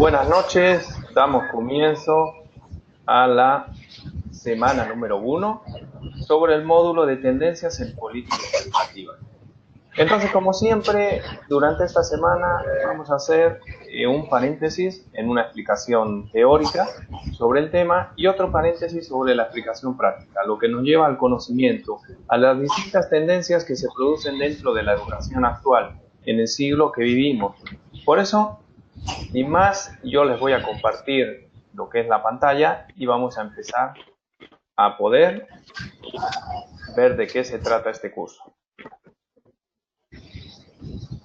Buenas noches, damos comienzo a la semana número 1 sobre el módulo de tendencias en políticas educativas. Entonces, como siempre, durante esta semana vamos a hacer un paréntesis en una explicación teórica sobre el tema y otro paréntesis sobre la explicación práctica, lo que nos lleva al conocimiento, a las distintas tendencias que se producen dentro de la educación actual, en el siglo que vivimos. Por eso, sin más, yo les voy a compartir lo que es la pantalla y vamos a empezar a poder ver de qué se trata este curso.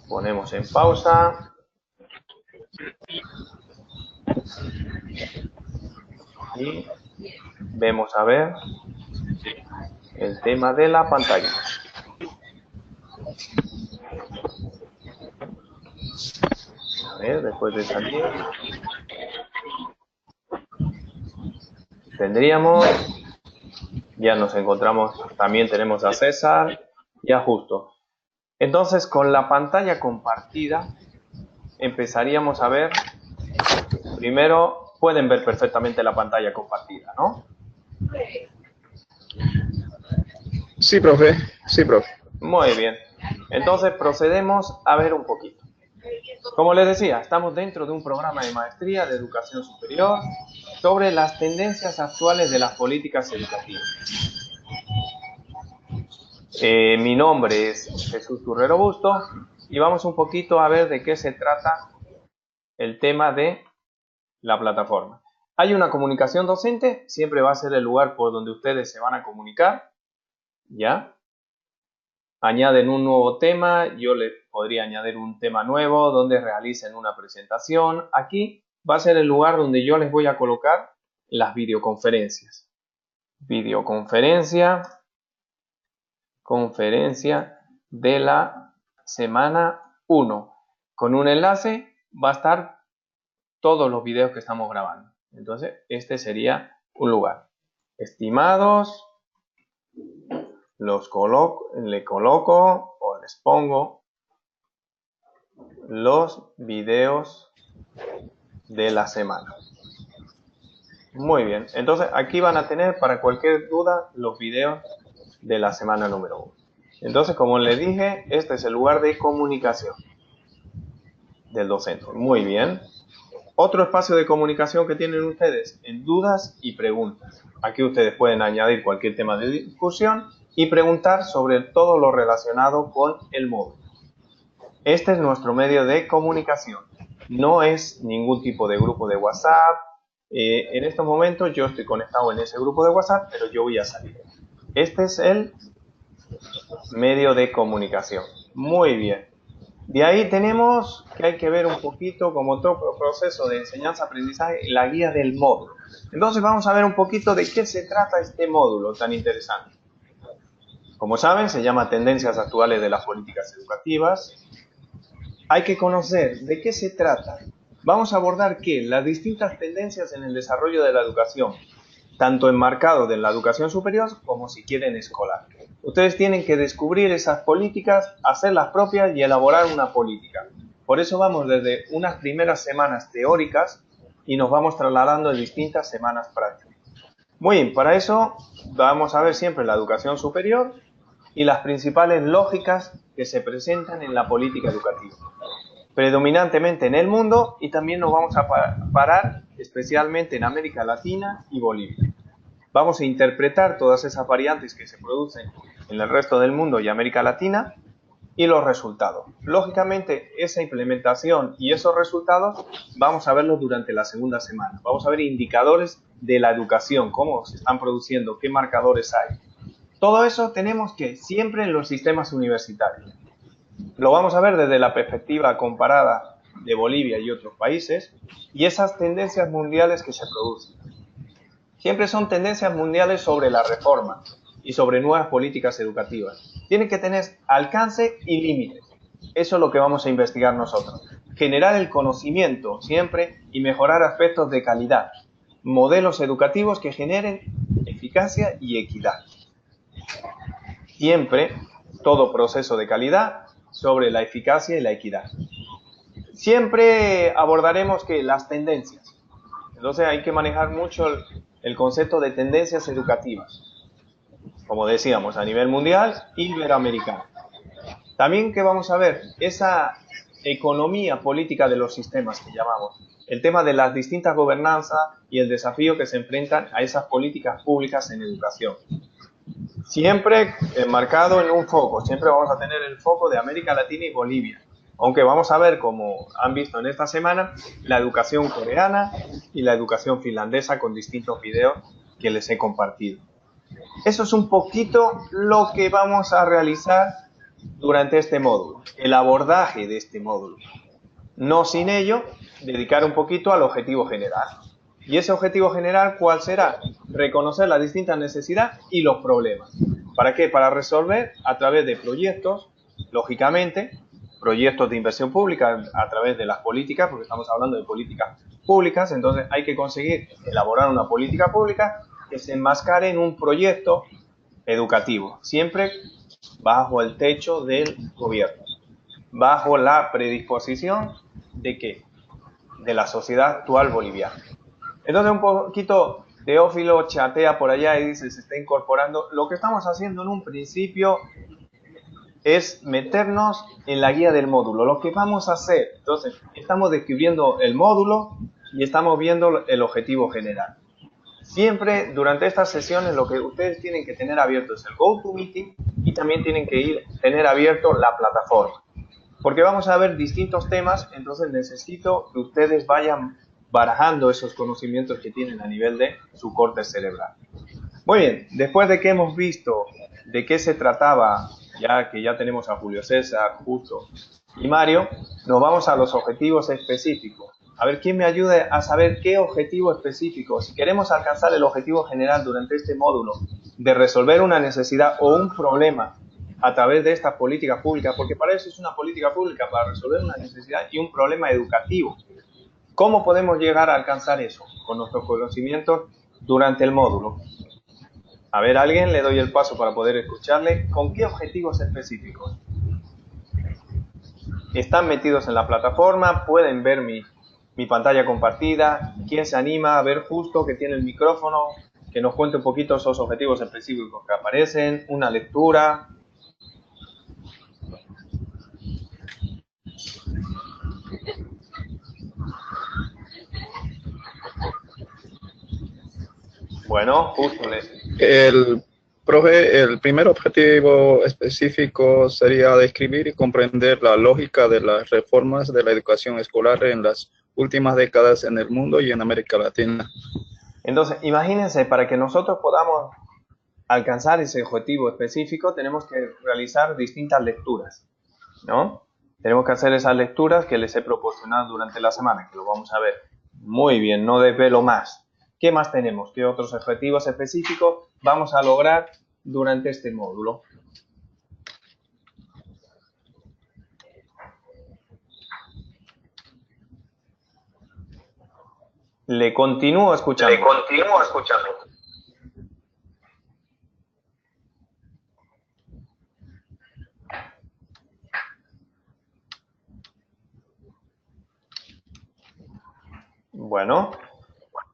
Ponemos en pausa. Y vemos a ver el tema de la pantalla. A ver, después de salir, ya nos encontramos, también tenemos a César y a Justo. Entonces, con la pantalla compartida, empezaríamos a ver, primero, pueden ver perfectamente la pantalla compartida, ¿no? Sí, profe. Sí, profe. Muy bien. Entonces, procedemos a ver un poquito. Como les decía, estamos dentro de un programa de maestría de educación superior sobre las tendencias actuales de las políticas educativas. Mi nombre es Jesús Turrero Busto y vamos un poquito a ver de qué se trata el tema de la plataforma. Hay una comunicación docente, siempre va a ser el lugar por donde ustedes se van a comunicar, ¿ya? Añaden un nuevo tema, yo les podría añadir un tema nuevo donde realicen una presentación. Aquí va a ser el lugar donde yo les voy a colocar las videoconferencias. Conferencia de la semana 1. Con un enlace va a estar todos los videos que estamos grabando. Entonces, este sería un lugar. Estimados, le coloco o les pongo los videos de la semana. Muy bien, entonces aquí van a tener para cualquier duda los videos de la semana número 1. Entonces, como les dije, este es el lugar de comunicación del docente. Muy bien. Otro espacio de comunicación que tienen ustedes en dudas y preguntas. Aquí ustedes pueden añadir cualquier tema de discusión y preguntar sobre todo lo relacionado con el módulo. Este es nuestro medio de comunicación. No es ningún tipo de grupo de WhatsApp. En estos momentos yo estoy conectado en ese grupo de WhatsApp, pero yo voy a salir. Este es el medio de comunicación. Muy bien. De ahí tenemos que hay que ver un poquito, como todo proceso de enseñanza-aprendizaje, la guía del módulo. Entonces vamos a ver un poquito de qué se trata este módulo tan interesante. Como saben, se llama Tendencias Actuales de las Políticas Educativas. Hay que conocer de qué se trata. Vamos a abordar las distintas tendencias en el desarrollo de la educación, tanto enmarcado en la educación superior como si quieren escolar. Ustedes tienen que descubrir esas políticas, hacerlas propias y elaborar una política. Por eso vamos desde unas primeras semanas teóricas y nos vamos trasladando a distintas semanas prácticas. Muy bien, para eso vamos a ver siempre la educación superior y las principales lógicas que se presentan en la política educativa, predominantemente en el mundo, y también nos vamos a parar especialmente en América Latina y Bolivia. Vamos a interpretar todas esas variantes que se producen en el resto del mundo y América Latina y los resultados. Lógicamente, esa implementación y esos resultados vamos a verlos durante la segunda semana. Vamos a ver indicadores de la educación, cómo se están produciendo, qué marcadores hay. Todo eso tenemos que siempre en los sistemas universitarios. Lo vamos a ver desde la perspectiva comparada de Bolivia y otros países y esas tendencias mundiales que se producen. Siempre son tendencias mundiales sobre la reforma y sobre nuevas políticas educativas. Tienen que tener alcance y límites. Eso es lo que vamos a investigar nosotros. Generar el conocimiento siempre y mejorar aspectos de calidad. Modelos educativos que generen eficacia y equidad. Siempre todo proceso de calidad sobre la eficacia y la equidad. Siempre abordaremos que las tendencias. Entonces hay que manejar mucho el concepto de tendencias educativas, como decíamos, a nivel mundial y iberoamericano. También que vamos a ver esa economía política de los sistemas que llamamos, el tema de las distintas gobernanzas y el desafío que se enfrentan a esas políticas públicas en educación. Siempre enmarcado en un foco, siempre vamos a tener el foco de América Latina y Bolivia. Aunque vamos a ver, como han visto en esta semana, la educación coreana y la educación finlandesa con distintos videos que les he compartido. Eso es un poquito lo que vamos a realizar durante este módulo, el abordaje de este módulo. No sin ello, dedicar un poquito al objetivo general. ¿Y ese objetivo general cuál será? Reconocer las distintas necesidades y los problemas. ¿Para qué? Para resolver a través de proyectos, lógicamente, proyectos de inversión pública a través de las políticas, porque estamos hablando de políticas públicas, entonces hay que conseguir elaborar una política pública que se enmascare en un proyecto educativo, siempre bajo el techo del gobierno, bajo la predisposición de ¿qué? De la sociedad actual boliviana. Entonces un poquito Teófilo chatea por allá y dice, se está incorporando. Lo que estamos haciendo en un principio es meternos en la guía del módulo, lo que vamos a hacer. Entonces, estamos describiendo el módulo y estamos viendo el objetivo general. Siempre durante estas sesiones lo que ustedes tienen que tener abierto es el GoToMeeting y también tienen que tener abierto la plataforma. Porque vamos a ver distintos temas, entonces necesito que ustedes vayan barajando esos conocimientos que tienen a nivel de su corte cerebral. Muy bien, después de que hemos visto de qué se trataba, ya que ya tenemos a Julio César, Justo y Mario, nos vamos a los objetivos específicos. A ver, ¿quién me ayuda a saber qué objetivo específico? Si queremos alcanzar el objetivo general durante este módulo de resolver una necesidad o un problema a través de esta política pública, porque para eso es una política pública, para resolver una necesidad y un problema educativo. ¿Cómo podemos llegar a alcanzar eso? Con nuestros conocimientos durante el módulo. A ver, alguien, le doy el paso para poder escucharle. ¿Con qué objetivos específicos? Están metidos en la plataforma, pueden ver mi pantalla compartida. ¿Quién se anima a ver Justo que tiene el micrófono? Que nos cuente un poquito esos objetivos específicos que aparecen, una lectura. Bueno, Justo Profe, el primer objetivo específico sería describir y comprender la lógica de las reformas de la educación escolar en las últimas décadas en el mundo y en América Latina. Entonces, imagínense, para que nosotros podamos alcanzar ese objetivo específico, tenemos que realizar distintas lecturas, ¿no? Tenemos que hacer esas lecturas que les he proporcionado durante la semana, que lo vamos a ver. Muy bien, no desvelo más. ¿Qué más tenemos? ¿Qué otros objetivos específicos vamos a lograr durante este módulo? Le continúo escuchando. Bueno,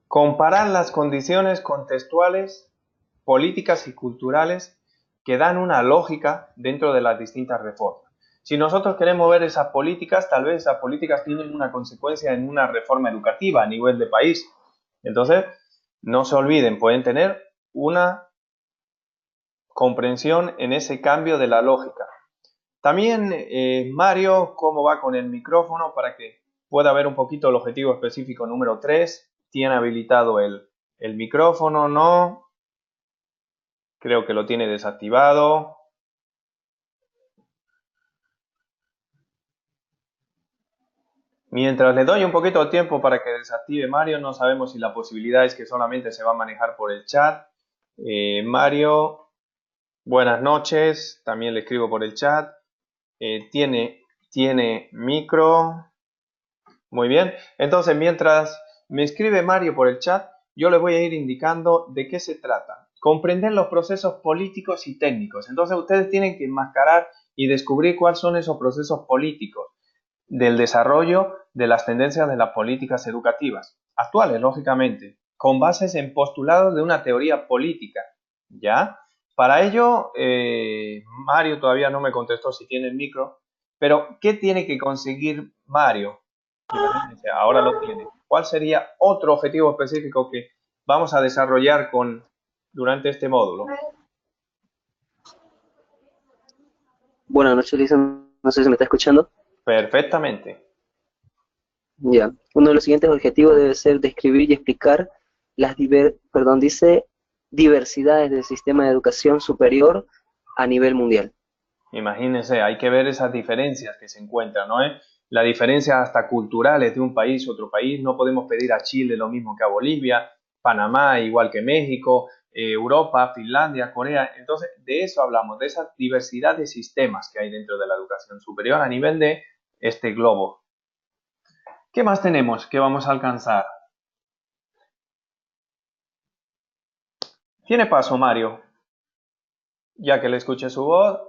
comparar las condiciones contextuales, políticas y culturales que dan una lógica dentro de las distintas reformas. Si nosotros queremos ver esas políticas, tal vez esas políticas tienen una consecuencia en una reforma educativa a nivel de país. Entonces, no se olviden, pueden tener una comprensión en ese cambio de la lógica. También, Mario, ¿cómo va con el micrófono para que pueda ver un poquito el objetivo específico número 3? ¿Tiene habilitado el micrófono? ¿No? Creo que lo tiene desactivado. Mientras le doy un poquito de tiempo para que desactive Mario, no sabemos si la posibilidad es que solamente se va a manejar por el chat. Mario, buenas noches. También le escribo por el chat. Tiene micro. Muy bien. Entonces, mientras me escribe Mario por el chat, yo le voy a ir indicando de qué se trata. Comprender los procesos políticos y técnicos. Entonces, ustedes tienen que enmascarar y descubrir cuáles son esos procesos políticos. del desarrollo de las tendencias de las políticas educativas, actuales, lógicamente, con bases en postulados de una teoría política, ¿ya? Para ello, Mario todavía no me contestó si tiene el micro, pero ¿qué tiene que conseguir Mario? Imagínense, ahora lo tiene. ¿Cuál sería otro objetivo específico que vamos a desarrollar durante este módulo? Buenas noches, Lisa. No sé si me está escuchando. Perfectamente. Ya. Uno de los siguientes objetivos debe ser describir y explicar las diversidades del sistema de educación superior a nivel mundial. Imagínense, hay que ver esas diferencias que se encuentran, ¿no? La diferencia hasta culturales de un país a otro país. No podemos pedir a Chile lo mismo que a Bolivia, Panamá igual que México, Europa, Finlandia, Corea. Entonces, de eso hablamos, de esa diversidad de sistemas que hay dentro de la educación superior a nivel de este globo. ¿Qué más tenemos que vamos a alcanzar? Tiene paso, Mario. Ya que le escuché su voz.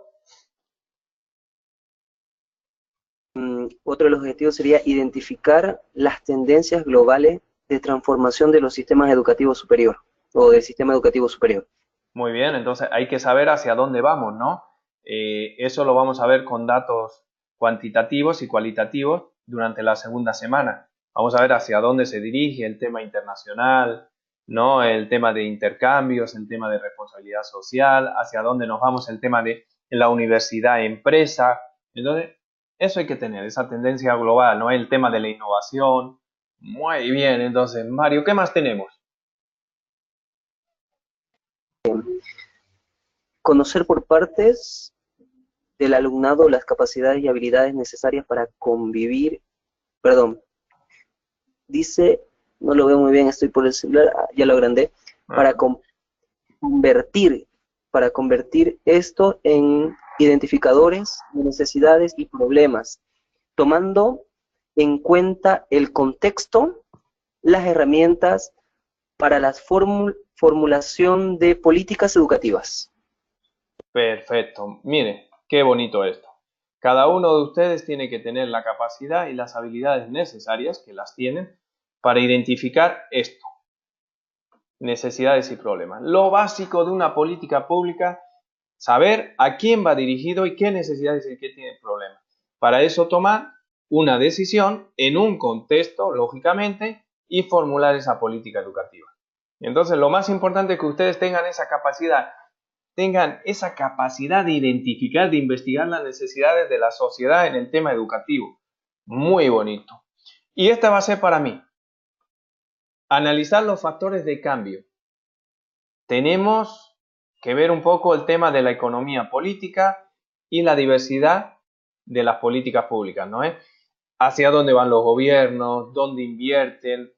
Otro de los objetivos sería identificar las tendencias globales de transformación de los sistemas educativos superior o del sistema educativo superior. Muy bien, entonces hay que saber hacia dónde vamos, ¿no? Eso lo vamos a ver con datos cuantitativos y cualitativos durante la segunda semana. Vamos a ver hacia dónde se dirige el tema internacional, ¿no? El tema de intercambios, el tema de responsabilidad social, hacia dónde nos vamos, el tema de la universidad empresa. Entonces, eso hay que tener, esa tendencia global, ¿no? El tema de la innovación. Muy bien, entonces, Mario, ¿qué más tenemos? Conocer por partes del alumnado las capacidades y habilidades necesarias para convivir, dice, no lo veo muy bien, estoy por el celular, ya lo agrandé, para convertir esto en identificadores de necesidades y problemas, tomando en cuenta el contexto, las herramientas para la formulación de políticas educativas. Perfecto. Mire, qué bonito esto. Cada uno de ustedes tiene que tener la capacidad y las habilidades necesarias, que las tienen, para identificar esto. Necesidades y problemas. Lo básico de una política pública, saber a quién va dirigido y qué necesidades y qué tiene problemas. Para eso tomar una decisión en un contexto, lógicamente, y formular esa política educativa. Entonces, lo más importante es que ustedes tengan esa capacidad de identificar, de investigar las necesidades de la sociedad en el tema educativo. Muy bonito. Y esta va a ser para mí. Analizar los factores de cambio. Tenemos que ver un poco el tema de la economía política y la diversidad de las políticas públicas, ¿no? Hacia dónde van los gobiernos, dónde invierten.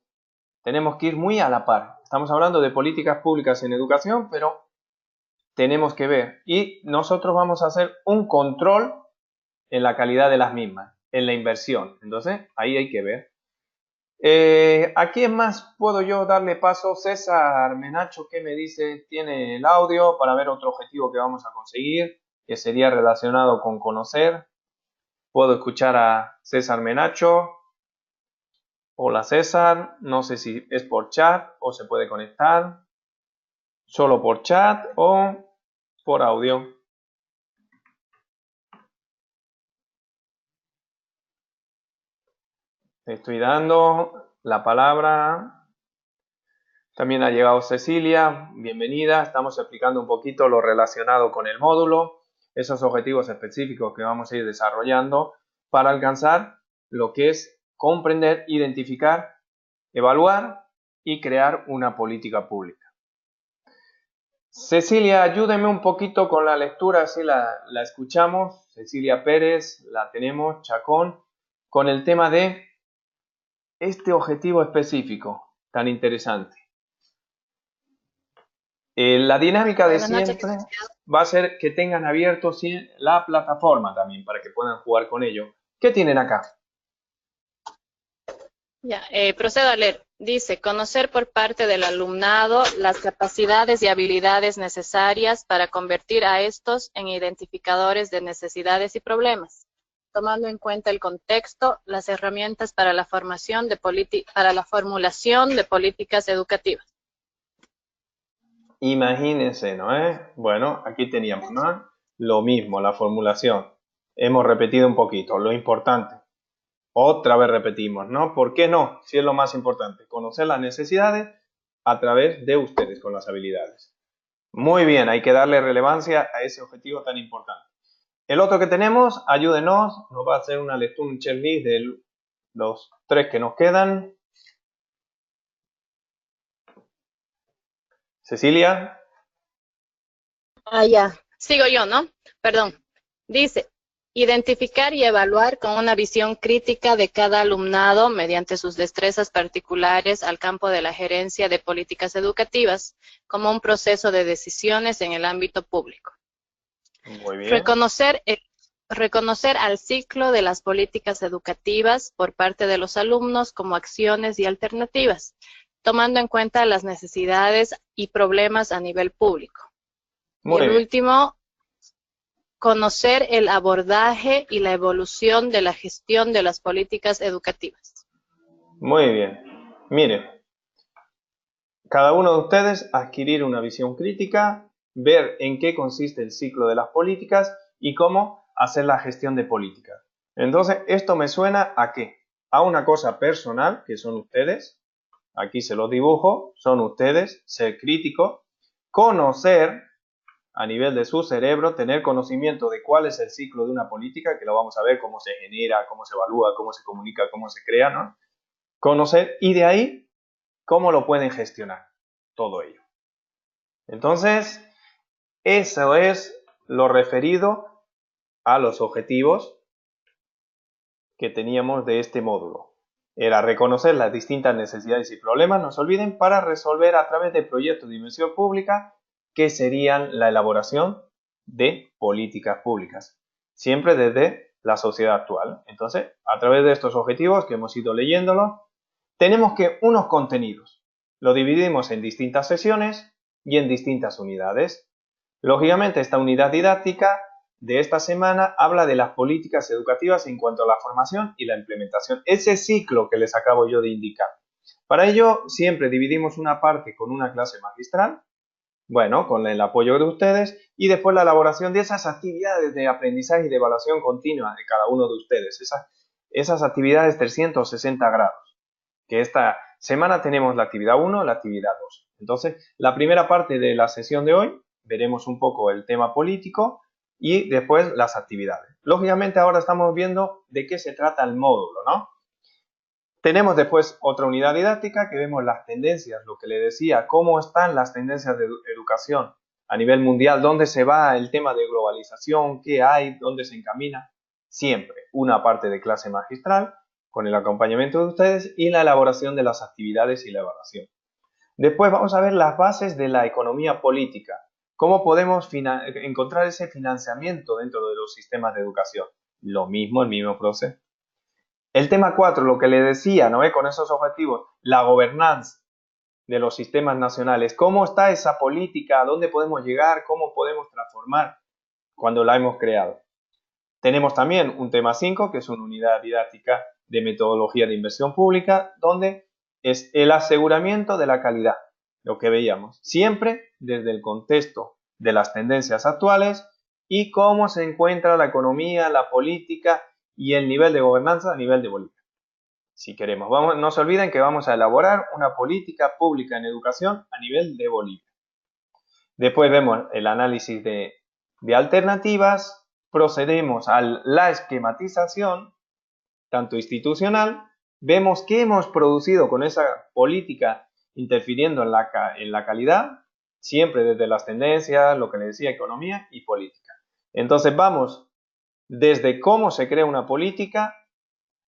Tenemos que ir muy a la par. Estamos hablando de políticas públicas en educación, pero tenemos que ver. Y nosotros vamos a hacer un control en la calidad de las mismas, en la inversión. Entonces, ahí hay que ver. ¿A quién más puedo yo darle paso? César Menacho, ¿qué me dice? Tiene el audio para ver otro objetivo que vamos a conseguir, que sería relacionado con conocer. Puedo escuchar a César Menacho. Hola César, no sé si es por chat o se puede conectar. Solo por chat o por audio. Te estoy dando la palabra. También ha llegado Cecilia, bienvenida. Estamos explicando un poquito lo relacionado con el módulo, esos objetivos específicos que vamos a ir desarrollando para alcanzar lo que es comprender, identificar, evaluar y crear una política pública. Cecilia, ayúdeme un poquito con la lectura, así la escuchamos. Cecilia Pérez, la tenemos, Chacón, con el tema de este objetivo específico tan interesante. La dinámica de siempre va a ser que tengan abierto la plataforma también para que puedan jugar con ello. ¿Qué tienen acá? Ya, procedo a leer. Dice, conocer por parte del alumnado las capacidades y habilidades necesarias para convertir a estos en identificadores de necesidades y problemas. tomando en cuenta el contexto, las herramientas para la formulación de políticas educativas. Imagínense, ¿no es? Bueno, aquí teníamos, ¿no? Lo mismo, la formulación. Hemos repetido un poquito, lo importante. Otra vez repetimos, ¿no? ¿Por qué no? Si es lo más importante, conocer las necesidades a través de ustedes con las habilidades. Muy bien, hay que darle relevancia a ese objetivo tan importante. El otro que tenemos, ayúdenos, nos va a hacer una lectura, un checklist de los 3 que nos quedan. Cecilia. Ya. Sigo yo, ¿no? Perdón. Dice, identificar y evaluar con una visión crítica de cada alumnado mediante sus destrezas particulares al campo de la gerencia de políticas educativas como un proceso de decisiones en el ámbito público. Muy bien. Reconocer al ciclo de las políticas educativas por parte de los alumnos como acciones y alternativas, tomando en cuenta las necesidades y problemas a nivel público. Muy y el bien. último, conocer el abordaje y la evolución de la gestión de las políticas educativas. Muy bien. Miren, cada uno de ustedes adquirir una visión crítica, ver en qué consiste el ciclo de las políticas y cómo hacer la gestión de políticas. Entonces, esto me suena ¿a qué? A una cosa personal, que son ustedes. Aquí se los dibujo, son ustedes, ser crítico, conocer a nivel de su cerebro, tener conocimiento de cuál es el ciclo de una política, que lo vamos a ver, cómo se genera, cómo se evalúa, cómo se comunica, cómo se crea, ¿no? Conocer y de ahí cómo lo pueden gestionar, todo ello. Entonces, eso es lo referido a los objetivos que teníamos de este módulo. Era reconocer las distintas necesidades y problemas, no se olviden, para resolver a través de proyectos de dimensión pública que serían la elaboración de políticas públicas, siempre desde la sociedad actual. Entonces, a través de estos objetivos que hemos ido leyéndolo, tenemos que unos contenidos lo dividimos en distintas sesiones y en distintas unidades. Lógicamente, esta unidad didáctica de esta semana habla de las políticas educativas en cuanto a la formación y la implementación. Ese ciclo que les acabo yo de indicar. Para ello, siempre dividimos una parte con una clase magistral, bueno, con el apoyo de ustedes, y después la elaboración de esas actividades de aprendizaje y de evaluación continua de cada uno de ustedes. Esas actividades 360 grados, que esta semana tenemos la actividad 1, la actividad 2. Entonces, la primera parte de la sesión de hoy, veremos un poco el tema político y después las actividades. Lógicamente, ahora estamos viendo de qué se trata el módulo, ¿no? Tenemos después otra unidad didáctica que vemos las tendencias, lo que le decía, cómo están las tendencias de educación a nivel mundial, dónde se va el tema de globalización, qué hay, dónde se encamina. Siempre una parte de clase magistral con el acompañamiento de ustedes y la elaboración de las actividades y la evaluación. Después vamos a ver las bases de la economía política, cómo podemos encontrar ese financiamiento dentro de los sistemas de educación. Lo mismo, el mismo proceso. El tema 4, lo que le decía, ¿no? Con esos objetivos, la gobernanza de los sistemas nacionales. ¿Cómo está esa política? ¿A dónde podemos llegar? ¿Cómo podemos transformar cuando la hemos creado? Tenemos también un tema 5, que es una unidad didáctica de metodología de inversión pública, donde es el aseguramiento de la calidad, lo que veíamos, siempre desde el contexto de las tendencias actuales y cómo se encuentra la economía, la política y el nivel de gobernanza a nivel de Bolivia. Si queremos, no se olviden que vamos a elaborar una política pública en educación a nivel de Bolivia. Después vemos el análisis de alternativas, procedemos a la esquematización, tanto institucional, vemos qué hemos producido con esa política interfiriendo en la calidad, siempre desde las tendencias, lo que le decía, economía y política. Entonces vamos desde cómo se crea una política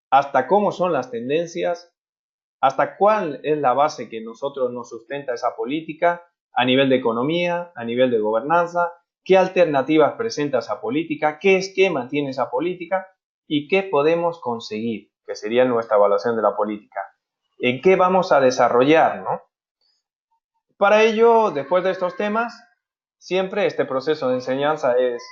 hasta cómo son las tendencias, hasta cuál es la base que nosotros nos sustenta esa política a nivel de economía, a nivel de gobernanza, qué alternativas presenta esa política, qué esquema tiene esa política y qué podemos conseguir, que sería nuestra evaluación de la política. ¿En qué vamos a desarrollar, no? Para ello, después de estos temas, siempre este proceso de enseñanza es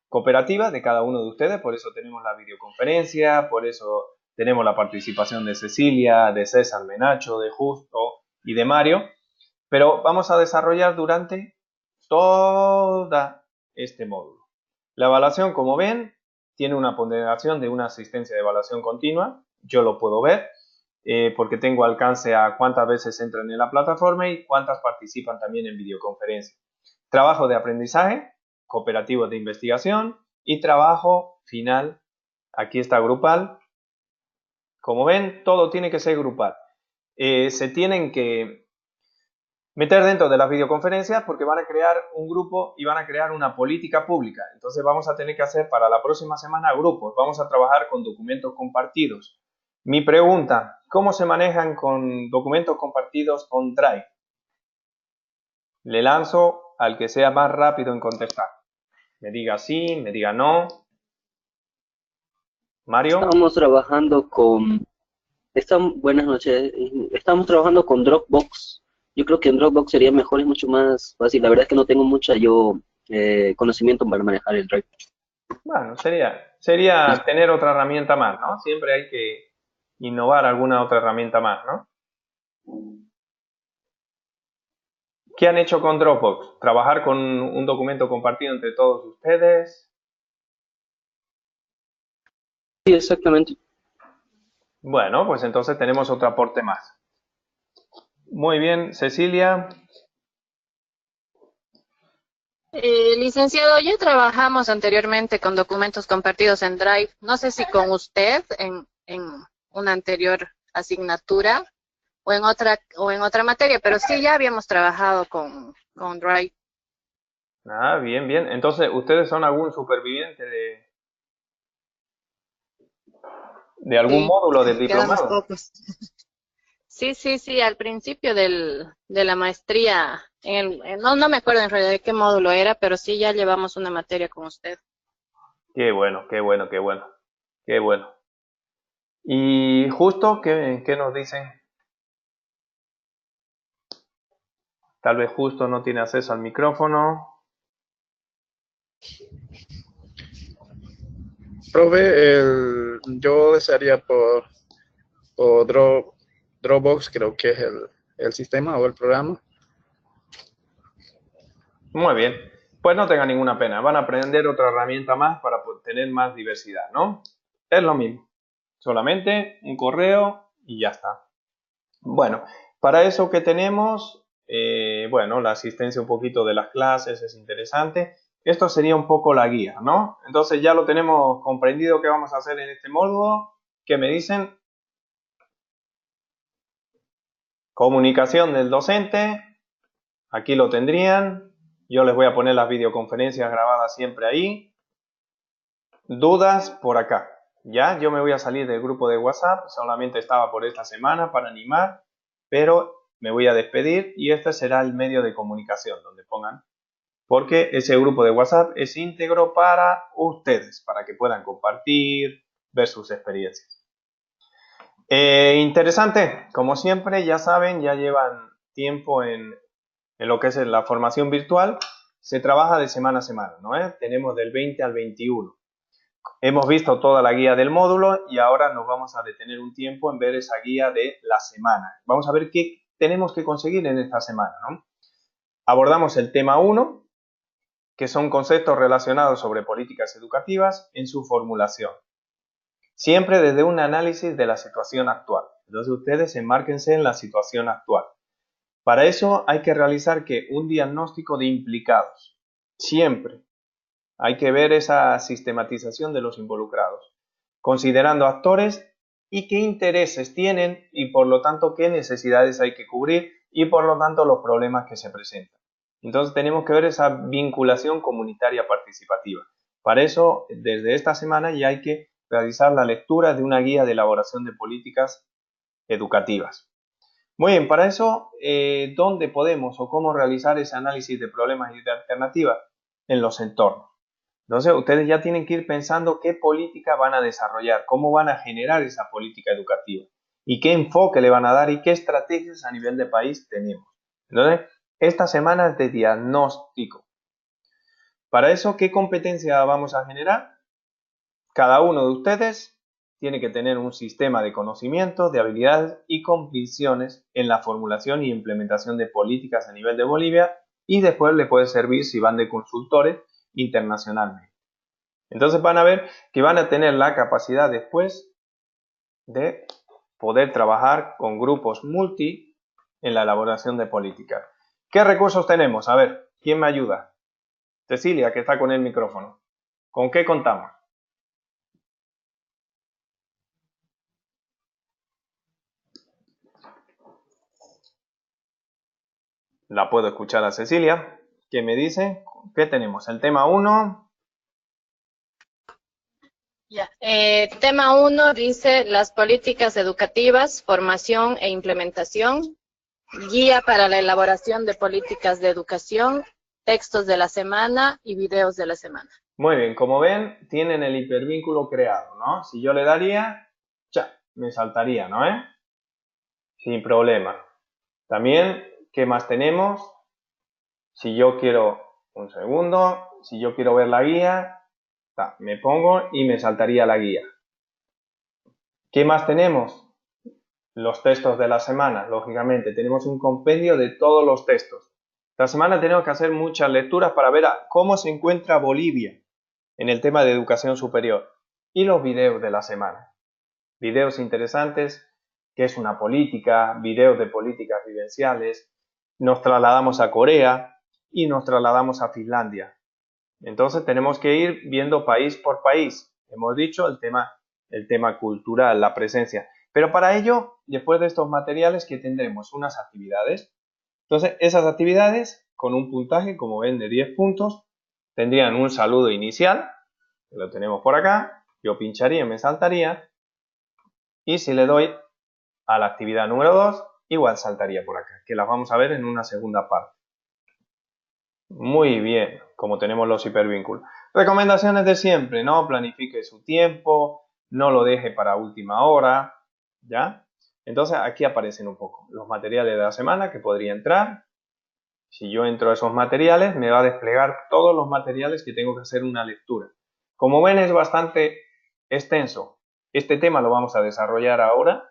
cooperativa de cada uno de ustedes, por eso tenemos la videoconferencia, por eso tenemos la participación de Cecilia, de César Menacho, de Justo y de Mario, pero vamos a desarrollar durante todo este módulo. La evaluación, como ven, tiene una ponderación de una asistencia de evaluación continua, yo lo puedo ver, porque tengo alcance a cuántas veces entran en la plataforma y cuántas participan también en videoconferencia. Trabajo de aprendizaje, cooperativos de investigación y trabajo final, aquí está grupal. Como ven, todo tiene que ser grupal. Se tienen que meter dentro de las videoconferencias porque van a crear un grupo y van a crear una política pública. Entonces vamos a tener que hacer para la próxima semana grupos. Vamos a trabajar con documentos compartidos. Mi pregunta, ¿cómo se manejan con documentos compartidos con Drive? Le lanzo al que sea más rápido en contestar. Me diga sí, me diga no. Mario. Buenas noches. Estamos trabajando con Dropbox. Yo creo que en Dropbox sería mejor, es mucho más fácil. La verdad es que no tengo mucha conocimiento para manejar el Drive. Bueno, sería tener otra herramienta más, ¿no? Siempre hay que innovar alguna otra herramienta más, ¿no? ¿Qué han hecho con Dropbox? ¿Trabajar con un documento compartido entre todos ustedes? Sí, exactamente. Bueno, pues entonces tenemos otro aporte más. Muy bien, Cecilia. Licenciado, ya trabajamos anteriormente con documentos compartidos en Drive. No sé si con usted en una anterior asignatura o en otra materia, pero sí ya habíamos trabajado con Drive. Ah, bien, bien. Entonces, ¿ustedes son algún superviviente de algún Sí, módulo del quedamos diplomado? pocos. Sí, al principio de la maestría, no me acuerdo en realidad de qué módulo era, pero sí ya llevamos una materia con usted. Qué bueno, qué bueno, qué bueno, qué bueno. Y justo, ¿qué nos dicen? Tal vez justo no tiene acceso al micrófono. Profe, yo desearía por Dropbox, creo que es el sistema o el programa. Muy bien. Pues no tenga ninguna pena. Van a aprender otra herramienta más para tener más diversidad, ¿no? Es lo mismo. Solamente un correo y ya está. Bueno, para eso que tenemos, bueno, la asistencia un poquito de las clases es interesante. Esto sería un poco la guía, ¿no? Entonces ya lo tenemos comprendido qué vamos a hacer en este módulo. ¿Qué me dicen? Comunicación del docente. Aquí lo tendrían. Yo les voy a poner las videoconferencias grabadas siempre ahí. Dudas por acá. Ya, yo me voy a salir del grupo de WhatsApp. Solamente estaba por esta semana para animar, pero me voy a despedir y este será el medio de comunicación donde pongan, porque ese grupo de WhatsApp es íntegro para ustedes, para que puedan compartir, ver sus experiencias. Interesante, como siempre, ya saben, ya llevan tiempo en lo que es la formación virtual. Se trabaja de semana a semana, ¿no? Tenemos del 20 al 21. Hemos visto toda la guía del módulo y ahora nos vamos a detener un tiempo en ver esa guía de la semana. Vamos a ver qué tenemos que conseguir en esta semana, ¿no? Abordamos el tema 1, que son conceptos relacionados sobre políticas educativas en su formulación. Siempre desde un análisis de la situación actual. Entonces ustedes enmárquense en la situación actual. Para eso hay que realizar un diagnóstico de implicados. Siempre hay que ver esa sistematización de los involucrados, considerando actores y qué intereses tienen y por lo tanto qué necesidades hay que cubrir y por lo tanto los problemas que se presentan. Entonces tenemos que ver esa vinculación comunitaria participativa. Para eso, desde esta semana ya hay que realizar la lectura de una guía de elaboración de políticas educativas. Muy bien, para eso, ¿dónde podemos o cómo realizar ese análisis de problemas y de alternativas? En los entornos. Entonces, ustedes ya tienen que ir pensando qué política van a desarrollar, cómo van a generar esa política educativa y qué enfoque le van a dar y qué estrategias a nivel de país tenemos. Entonces, esta semana es de diagnóstico. Para eso, ¿qué competencia vamos a generar? Cada uno de ustedes tiene que tener un sistema de conocimientos, de habilidades y convicciones en la formulación y implementación de políticas a nivel de Bolivia, y después le puede servir si van de consultores internacionalmente. Entonces van a ver que van a tener la capacidad después de poder trabajar con grupos multi en la elaboración de políticas. ¿Qué recursos tenemos? A ver, ¿quién me ayuda? Cecilia, que está con el micrófono. ¿Con qué contamos? La puedo escuchar a Cecilia. ¿Qué me dice? ¿Qué tenemos? El tema 1. Ya. Tema 1 dice las políticas educativas, formación e implementación, guía para la elaboración de políticas de educación, textos de la semana y videos de la semana. Muy bien, como ven, tienen el hipervínculo creado, ¿no? Si yo le daría, ya, me saltaría, ¿no? Sin problema. También, ¿qué más tenemos? Si yo quiero, un segundo, si yo quiero ver la guía, me pongo y me saltaría la guía. ¿Qué más tenemos? Los textos de la semana, lógicamente. Tenemos un compendio de todos los textos. Esta semana tenemos que hacer muchas lecturas para ver cómo se encuentra Bolivia en el tema de educación superior. Y los videos de la semana. Videos interesantes, qué es una política, videos de políticas vivenciales. Nos trasladamos a Corea y nos trasladamos a Finlandia. Entonces tenemos que ir viendo país por país. Hemos dicho el tema cultural, la presencia. Pero para ello, después de estos materiales, ¿qué tendremos? Unas actividades. Entonces, esas actividades, con un puntaje, como ven, de 10 puntos, tendrían un saludo inicial, que lo tenemos por acá. Yo pincharía, me saltaría. Y si le doy a la actividad número 2, igual saltaría por acá, que las vamos a ver en una segunda parte. Muy bien, como tenemos los hipervínculos. Recomendaciones de siempre, ¿no? Planifique su tiempo, no lo deje para última hora, ¿ya? Entonces aquí aparecen un poco los materiales de la semana que podría entrar. Si yo entro a esos materiales, me va a desplegar todos los materiales que tengo que hacer una lectura. Como ven, es bastante extenso. Este tema lo vamos a desarrollar ahora.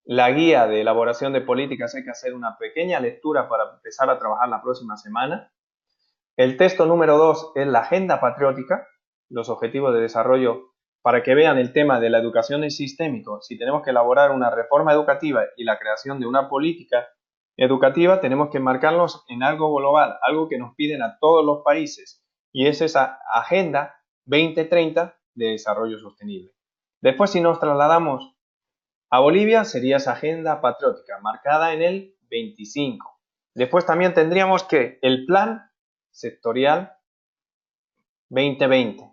La guía de elaboración de políticas hay que hacer una pequeña lectura para empezar a trabajar la próxima semana. El texto número 2 es la agenda patriótica, los objetivos de desarrollo, para que vean el tema de la educación sistémico. Si tenemos que elaborar una reforma educativa y la creación de una política educativa, tenemos que marcarlos en algo global, algo que nos piden a todos los países, y es esa Agenda 2030 de Desarrollo Sostenible. Después, si nos trasladamos a Bolivia, sería esa agenda patriótica, marcada en el 25. Después también tendríamos que el plan sectorial 2020.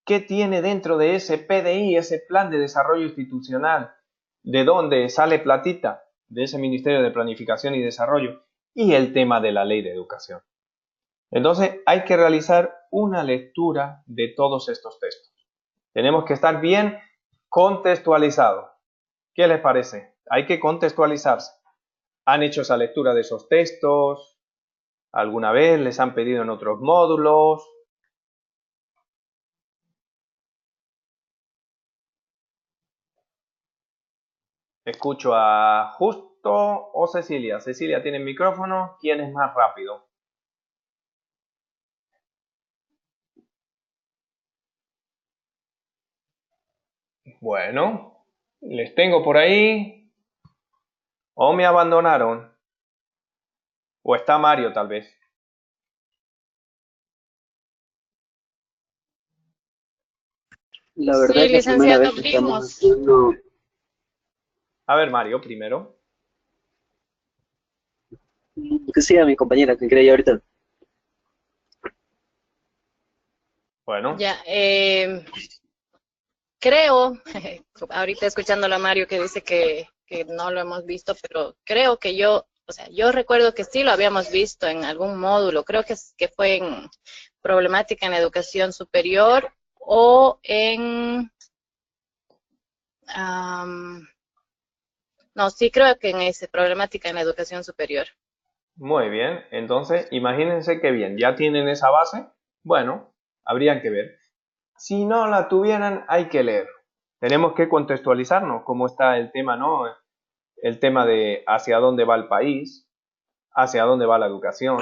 ¿Qué tiene dentro de ese PDI, ese plan de desarrollo institucional? ¿De dónde sale platita? De ese Ministerio de Planificación y Desarrollo. Y el tema de la Ley de Educación. Entonces hay que realizar una lectura de todos estos textos. Tenemos que estar bien contextualizados. ¿Qué les parece? Hay que contextualizarse. ¿Han hecho esa lectura de esos textos? ¿Alguna vez les han pedido en otros módulos? Escucho a Justo o Cecilia. Cecilia tiene el micrófono. ¿Quién es más rápido? Bueno, les tengo por ahí. ¿O me abandonaron? ¿O está Mario tal vez? La verdad Sí, es la primera licenciado, vez que estamos vimos. haciendo. A ver, Mario, primero. Que sea mi compañera que creía ahorita. Bueno, Ya, creo, ahorita escuchándolo a Mario que dice que no lo hemos visto, pero creo que yo recuerdo que sí lo habíamos visto en algún módulo, creo que fue en problemática en educación superior o en, no, sí creo que en ese, problemática en educación superior. Muy bien, entonces imagínense que bien, ya tienen esa base, bueno, habría que ver. Si no la tuvieran, hay que leer. Tenemos que contextualizarnos cómo está el tema, ¿no? El tema de hacia dónde va el país, hacia dónde va la educación,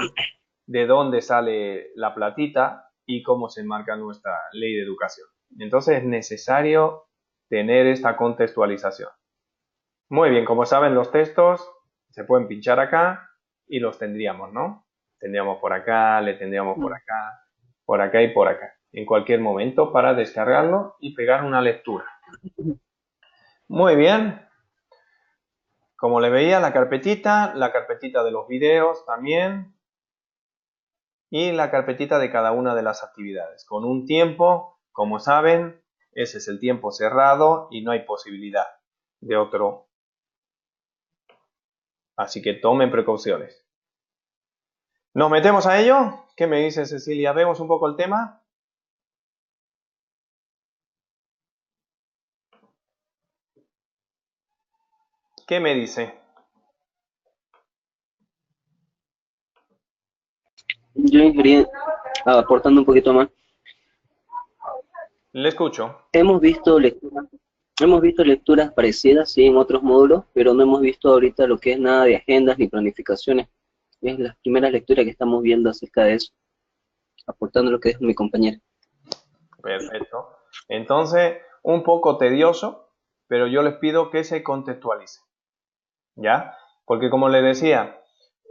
de dónde sale la platita y cómo se enmarca nuestra ley de educación. Entonces es necesario tener esta contextualización. Muy bien, como saben, los textos se pueden pinchar acá y los tendríamos, ¿no? Tendríamos por acá, le tendríamos por acá y por acá. En cualquier momento para descargarlo y pegar una lectura. Muy bien. Como le veía, la carpetita de los videos también y la carpetita de cada una de las actividades. Con un tiempo, como saben, ese es el tiempo cerrado y no hay posibilidad de otro. Así que tomen precauciones. ¿Nos metemos a ello? ¿Qué me dice Cecilia? ¿Vemos un poco el tema? ¿Qué me dice? Yo ingerí, aportando un poquito más, Le escucho. hemos visto lecturas parecidas, sí, en otros módulos, pero no hemos visto ahorita lo que es nada de agendas ni planificaciones. Es la primera lectura que estamos viendo acerca de eso, aportando lo que es mi compañera. Perfecto. Entonces, un poco tedioso, pero yo les pido que se contextualicen. ¿Ya? Porque como les decía,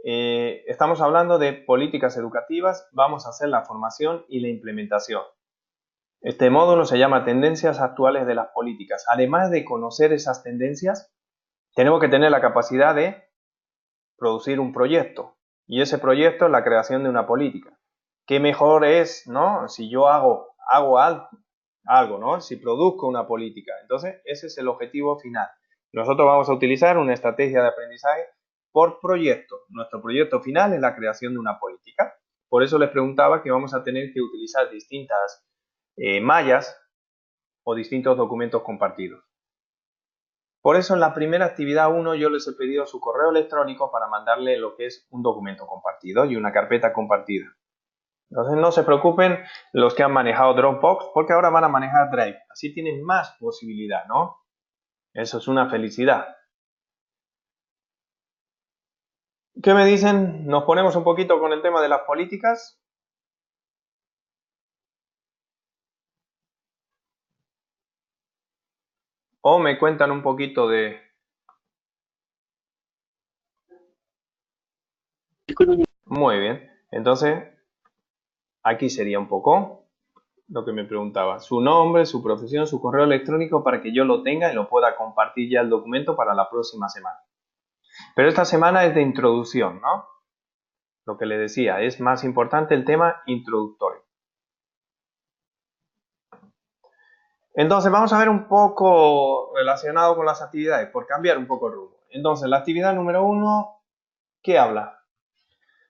estamos hablando de políticas educativas, vamos a hacer la formación y la implementación. Este módulo se llama Tendencias actuales de las políticas. Además de conocer esas tendencias, tenemos que tener la capacidad de producir un proyecto. Y ese proyecto es la creación de una política. ¿Qué mejor es, no? Si yo hago algo, ¿no? Si produzco una política. Entonces, ese es el objetivo final. Nosotros vamos a utilizar una estrategia de aprendizaje por proyecto. Nuestro proyecto final es la creación de una política. Por eso les preguntaba que vamos a tener que utilizar distintas mallas o distintos documentos compartidos. Por eso en la primera actividad 1 yo les he pedido su correo electrónico para mandarle lo que es un documento compartido y una carpeta compartida. Entonces no se preocupen los que han manejado Dropbox porque ahora van a manejar Drive. Así tienen más posibilidad, ¿no? Eso es una felicidad. ¿Qué me dicen? ¿Nos ponemos un poquito con el tema de las políticas? ¿O me cuentan un poquito de... Disculpen. Muy bien. Entonces, aquí sería un poco lo que me preguntaba. Su nombre, su profesión, su correo electrónico para que yo lo tenga y lo pueda compartir ya el documento para la próxima semana. Pero esta semana es de introducción, ¿no? Lo que le decía, es más importante el tema introductorio. Entonces, vamos a ver un poco relacionado con las actividades, por cambiar un poco el rumbo. Entonces, la actividad número 1, ¿qué habla?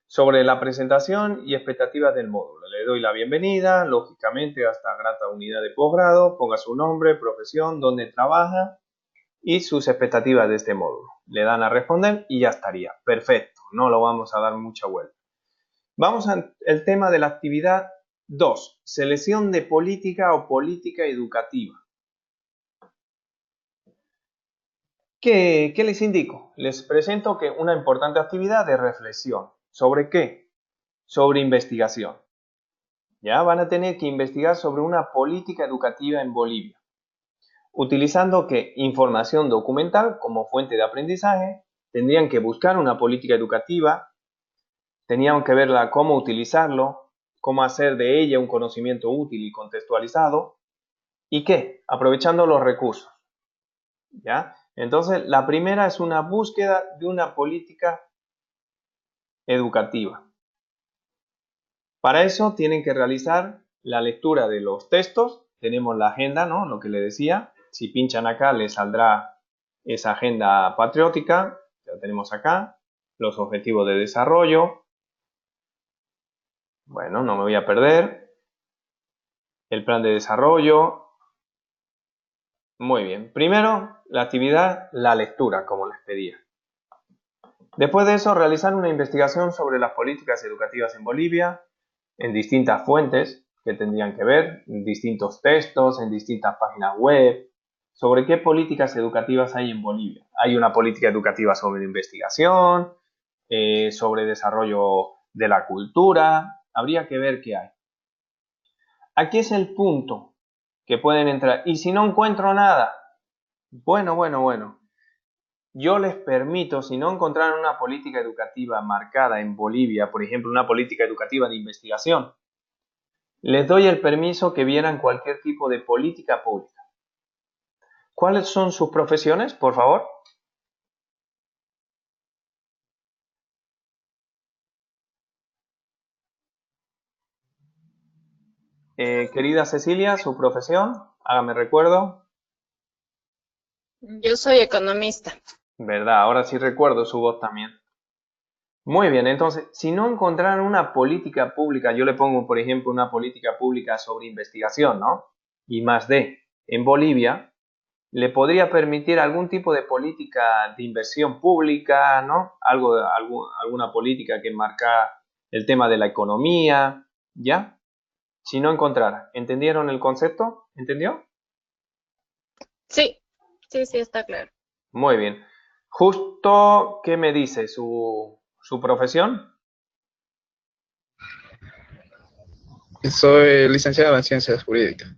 Sobre la presentación y expectativas del módulo. Le doy la bienvenida, lógicamente, a esta grata unidad de posgrado, ponga su nombre, profesión, dónde trabaja y sus expectativas de este módulo. Le dan a responder y ya estaría. Perfecto, no lo vamos a dar mucha vuelta. Vamos al tema de la actividad 2, selección de política o política educativa. ¿Qué les indico? Les presento que una importante actividad de reflexión. ¿Sobre qué? Sobre investigación. Ya van a tener que investigar sobre una política educativa en Bolivia, utilizando que información documental como fuente de aprendizaje, tendrían que buscar una política educativa, tenían que verla cómo utilizarlo, cómo hacer de ella un conocimiento útil y contextualizado, y qué, aprovechando los recursos. ¿Ya? Entonces, la primera es una búsqueda de una política educativa. Para eso tienen que realizar la lectura de los textos. Tenemos la agenda, ¿no? Lo que le decía. Si pinchan acá les saldrá esa agenda patriótica. La tenemos acá. Los objetivos de desarrollo. Bueno, no me voy a perder. El plan de desarrollo. Muy bien. Primero, la actividad, la lectura, como les pedía. Después de eso, realizar una investigación sobre las políticas educativas en Bolivia, en distintas fuentes que tendrían que ver, en distintos textos, en distintas páginas web, sobre qué políticas educativas hay en Bolivia. Hay una política educativa sobre investigación, sobre desarrollo de la cultura, habría que ver qué hay. Aquí es el punto que pueden entrar. Y si no encuentro nada, bueno. Yo les permito, si no encontraran una política educativa marcada en Bolivia, por ejemplo, una política educativa de investigación, les doy el permiso que vieran cualquier tipo de política pública. ¿Cuáles son sus profesiones, por favor? Querida Cecilia, su profesión, hágame recuerdo. Yo soy economista. Verdad, ahora sí recuerdo su voz también. Muy bien, entonces, si no encontraran una política pública, yo le pongo, por ejemplo, una política pública sobre investigación, ¿no? Y más de, en Bolivia, le podría permitir algún tipo de política de inversión pública, ¿no? Alguna política que marca el tema de la economía, ¿ya? Si no encontrara. ¿Entendieron el concepto? ¿Entendió? Sí, sí, está claro. Muy bien. Justo, ¿qué me dice su profesión? Soy licenciado en Ciencias Jurídicas.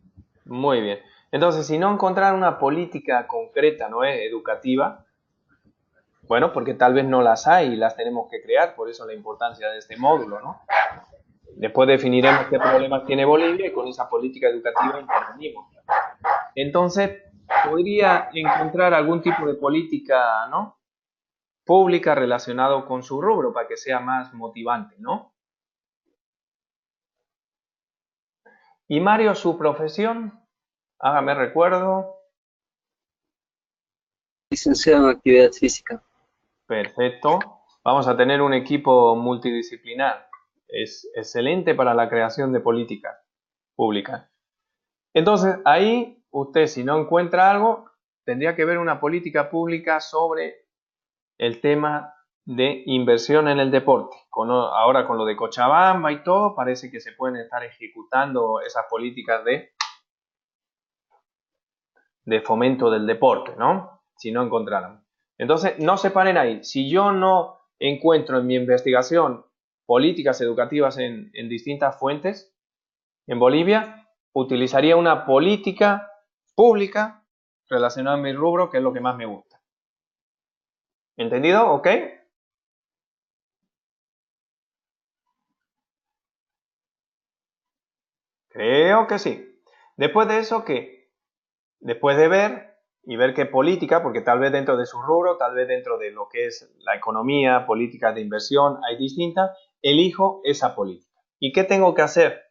Muy bien. Entonces, si no encontrar una política concreta, ¿no es? Educativa, bueno, porque tal vez no las hay y las tenemos que crear, por eso la importancia de este módulo, ¿no? Después definiremos qué problemas tiene Bolivia y con esa política educativa intervenimos. Entonces, podría encontrar algún tipo de política, ¿no? Pública relacionado con su rubro para que sea más motivante, ¿no? Y Mario, su profesión, hágame recuerdo. Licenciado en actividad física. Perfecto. Vamos a tener un equipo multidisciplinar. Es excelente para la creación de políticas públicas. Entonces, ahí usted, si no encuentra algo, tendría que ver una política pública sobre el tema de inversión en el deporte. Ahora con lo de Cochabamba y todo, parece que se pueden estar ejecutando esas políticas de fomento del deporte, ¿no? Si no encontraran. Entonces, no se paren ahí. Si yo no encuentro en mi investigación políticas educativas en distintas fuentes, en Bolivia, utilizaría una política pública relacionada a mi rubro, que es lo que más me gusta. ¿Entendido? ¿Ok? Creo que sí. Después de eso, ¿qué? Después de ver y ver qué política, porque tal vez dentro de su rubro, tal vez dentro de lo que es la economía, políticas de inversión, hay distintas, elijo esa política. ¿Y qué tengo que hacer?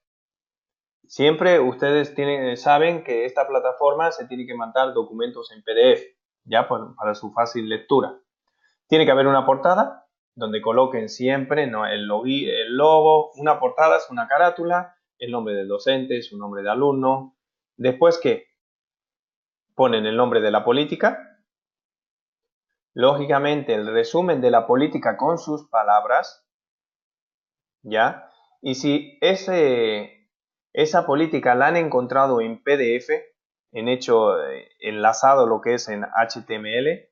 Siempre ustedes saben que esta plataforma se tiene que mandar documentos en PDF, ya para su fácil lectura. Tiene que haber una portada donde coloquen siempre, ¿no?, el logo. Una portada es una carátula, el nombre del docente, su nombre de alumno. Después, ¿qué? Ponen el nombre de la política, lógicamente el resumen de la política con sus palabras, ¿ya? Y si esa política la han encontrado en PDF, enlazado lo que es en HTML,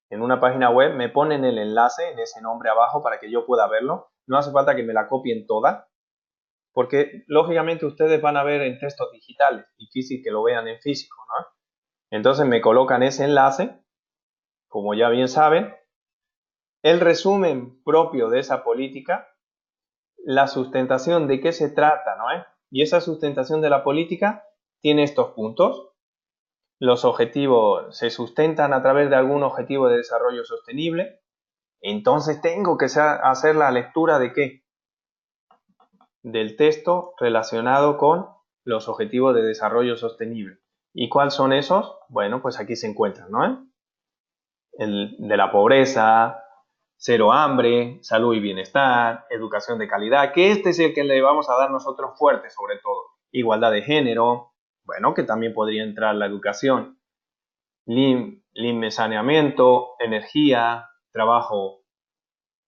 en una página web, me ponen el enlace en ese nombre abajo para que yo pueda verlo. No hace falta que me la copien toda, porque lógicamente ustedes van a ver en textos digitales, difícil que lo vean en físico, ¿no? Entonces me colocan ese enlace, como ya bien saben, el resumen propio de esa política, la sustentación de qué se trata, ¿no? Y esa sustentación de la política tiene estos puntos. Los objetivos se sustentan a través de algún objetivo de desarrollo sostenible. Entonces tengo que hacer la lectura de qué? Del texto relacionado con los objetivos de desarrollo sostenible. ¿Y cuáles son esos? Bueno, pues aquí se encuentran, ¿no? El de la pobreza, cero hambre, salud y bienestar, educación de calidad, que este es el que le vamos a dar nosotros fuerte sobre todo. Igualdad de género, bueno, que también podría entrar la educación. Saneamiento, energía, trabajo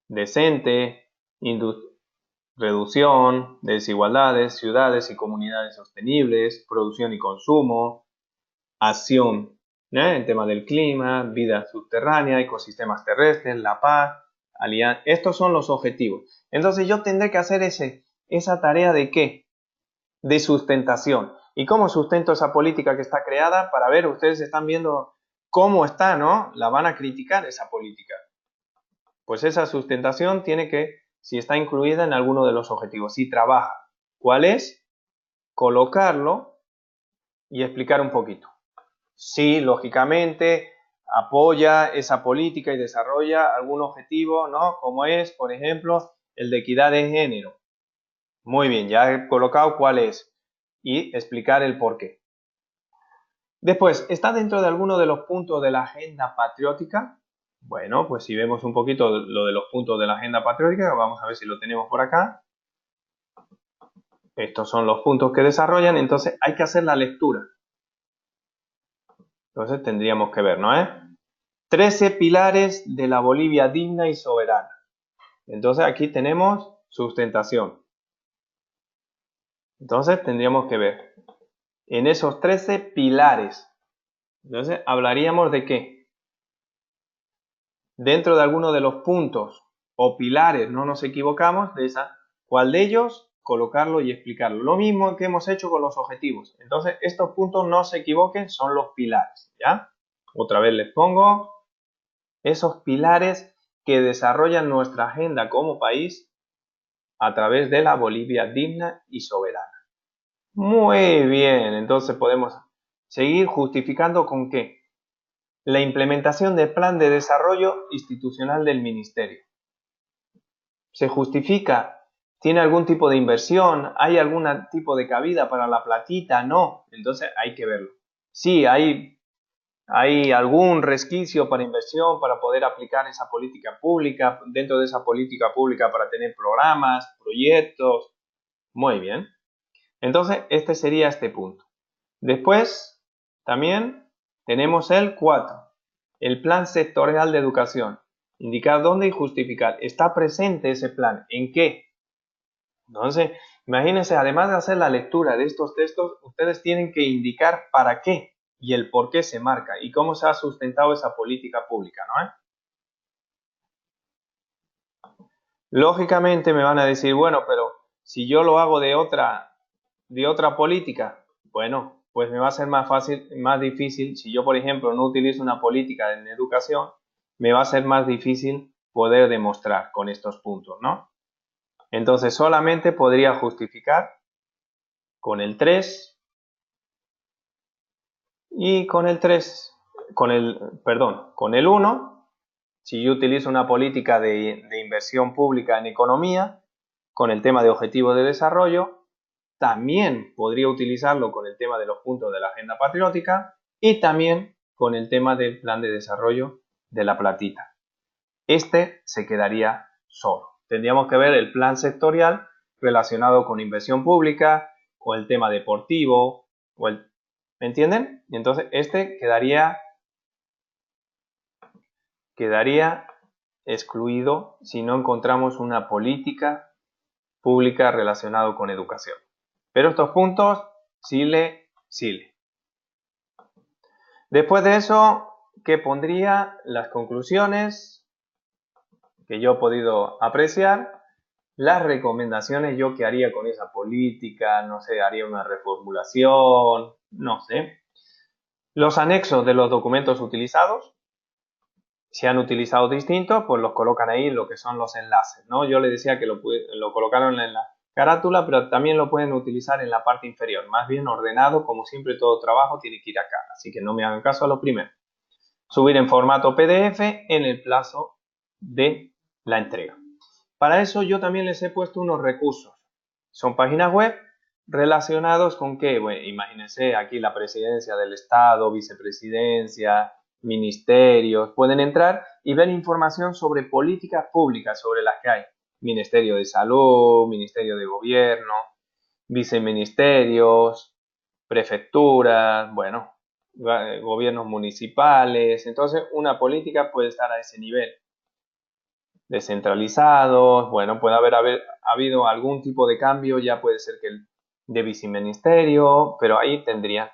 decente, reducción de desigualdades, ciudades y comunidades sostenibles, producción y consumo, acción en tema del clima, vida subterránea, ecosistemas terrestres, la paz, alianza. Estos son los objetivos. Entonces yo tendré que hacer esa tarea de ¿qué? De sustentación. ¿Y cómo sustento esa política que está creada? Para ver, ustedes están viendo cómo está, ¿no? La van a criticar esa política. Pues esa sustentación tiene que, si está incluida en alguno de los objetivos, si trabaja. ¿Cuál es? Colocarlo y explicar un poquito. Si, lógicamente, apoya esa política y desarrolla algún objetivo, ¿no? Como es, por ejemplo, el de equidad de género. Muy bien, ya he colocado cuál es y explicar el por qué. Después, ¿está dentro de alguno de los puntos de la agenda patriótica? Bueno, pues si vemos un poquito lo de los puntos de la agenda patriótica, vamos a ver si lo tenemos por acá. Estos son los puntos que desarrollan, entonces hay que hacer la lectura. Entonces tendríamos que ver, ¿no? 13 pilares de la Bolivia digna y soberana. Entonces aquí tenemos sustentación. Entonces tendríamos que ver en esos 13 pilares. Entonces hablaríamos de qué. Dentro de alguno de los puntos o pilares, no nos equivocamos, de esa, ¿cuál de ellos? Colocarlo y explicarlo. Lo mismo que hemos hecho con los objetivos. Entonces estos puntos, no se equivoquen, son los pilares, ¿ya? Otra vez les pongo esos pilares que desarrollan nuestra agenda como país a través de la Bolivia digna y soberana. Muy bien, entonces podemos seguir justificando con qué. La implementación del plan de desarrollo institucional del ministerio. ¿Se justifica? ¿Tiene algún tipo de inversión? ¿Hay algún tipo de cabida para la platita? No, entonces hay que verlo. Sí, hay algún resquicio para inversión, para poder aplicar esa política pública, dentro de esa política pública para tener programas, proyectos. Muy bien. Entonces, este sería este punto. Después, también tenemos el 4, el plan sectorial de educación. Indicar dónde y justificar. ¿Está presente ese plan? ¿En qué? Entonces, imagínense, además de hacer la lectura de estos textos, ustedes tienen que indicar para qué y el por qué se marca y cómo se ha sustentado esa política pública, ¿no? Lógicamente me van a decir, bueno, pero si yo lo hago de otra política, bueno, pues me va a ser más fácil, más difícil. Si yo, por ejemplo, no utilizo una política en educación, me va a ser más difícil poder demostrar con estos puntos, ¿no? Entonces solamente podría justificar con el 3 y con el 1, si yo utilizo una política de inversión pública en economía, con el tema de objetivos de desarrollo, también podría utilizarlo con el tema de los puntos de la agenda patriótica y también con el tema del plan de desarrollo de la platita. Este se quedaría solo. Tendríamos que ver el plan sectorial relacionado con inversión pública o el tema deportivo o el, ¿me entienden? Y entonces este quedaría excluido si no encontramos una política pública relacionada con educación. Pero estos puntos, Sile. Después de eso, ¿qué pondría? Las conclusiones que yo he podido apreciar, las recomendaciones, yo qué haría con esa política, no sé, haría una reformulación, no sé. Los anexos de los documentos utilizados, si han utilizado distintos, pues los colocan ahí lo que son los enlaces, ¿no? Yo les decía que lo colocaron en la carátula, pero también lo pueden utilizar en la parte inferior, más bien ordenado, como siempre todo trabajo tiene que ir acá, así que no me hagan caso a lo primero. Subir en formato PDF en el plazo de la entrega. Para eso yo también les he puesto unos recursos. Son páginas web relacionados con qué, bueno, imagínense aquí la presidencia del Estado, vicepresidencia, ministerios, pueden entrar y ver información sobre políticas públicas sobre las que hay. Ministerio de Salud, Ministerio de Gobierno, viceministerios, prefecturas, bueno, gobiernos municipales. Entonces, una política puede estar a ese nivel. descentralizados, bueno, puede haber habido algún tipo de cambio, ya puede ser que el de viceministerio, pero ahí tendría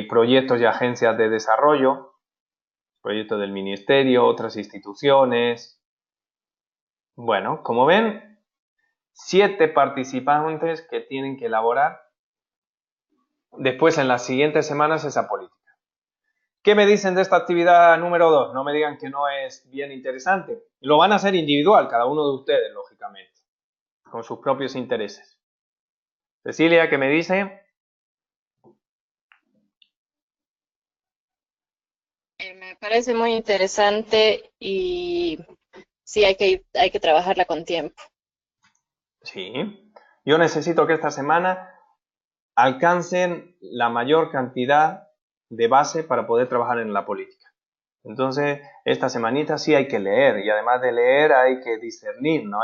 proyectos y agencias de desarrollo, proyectos del ministerio, otras instituciones. Bueno, como ven, 7 participantes que tienen que elaborar después en las siguientes semanas esa política. ¿Qué me dicen de esta actividad número 2? No me digan que no es bien interesante. Lo van a hacer individual, cada uno de ustedes, lógicamente, con sus propios intereses. Cecilia, ¿qué me dice? Me parece muy interesante y sí, hay que trabajarla con tiempo. Sí. Yo necesito que esta semana alcancen la mayor cantidad de base para poder trabajar en la política. Entonces, esta semanita sí hay que leer y además de leer hay que discernir, ¿no?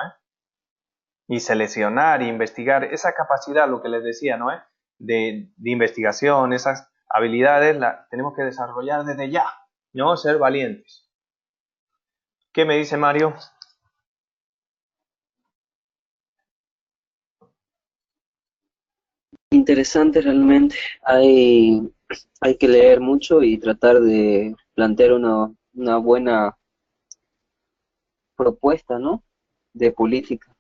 Y seleccionar, investigar. Esa capacidad, lo que les decía, ¿no? De investigación, esas habilidades las tenemos que desarrollar desde ya, ¿no? Ser valientes. ¿Qué me dice Mario? Interesante realmente. Hay que leer mucho y tratar de plantear una buena propuesta, ¿no? De política.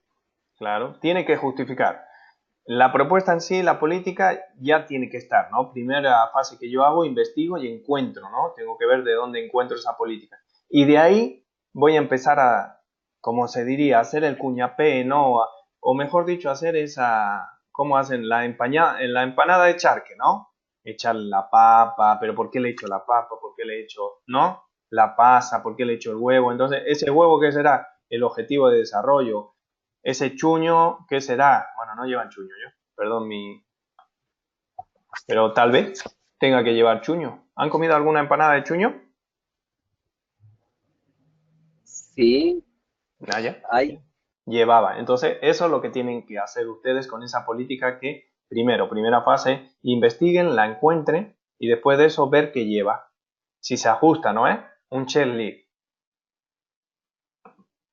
Claro, tiene que justificar. La propuesta en sí, la política, ya tiene que estar, ¿no? Primera fase que yo hago, investigo y encuentro, ¿no? Tengo que ver de dónde encuentro esa política. Y de ahí voy a empezar a, como se diría, hacer el cuñapé, ¿no? O mejor dicho, hacer esa, ¿cómo hacen? En la empanada de charque, ¿no? Echar la papa, pero ¿por qué le echo la papa? ¿Por qué le echo, no? La pasa, ¿por qué le echo el huevo? Entonces, ¿ese huevo qué será? El objetivo de desarrollo. Ese chuño, ¿qué será? Bueno, no llevan chuño yo, perdón pero tal vez tenga que llevar chuño. ¿Han comido alguna empanada de chuño? Sí, Naya. hay. Llevaba. Entonces, eso es lo que tienen que hacer ustedes con esa política que, primero, primera fase, investiguen, la encuentren y después de eso ver qué lleva. Si se ajusta, ¿no es? Un checklist.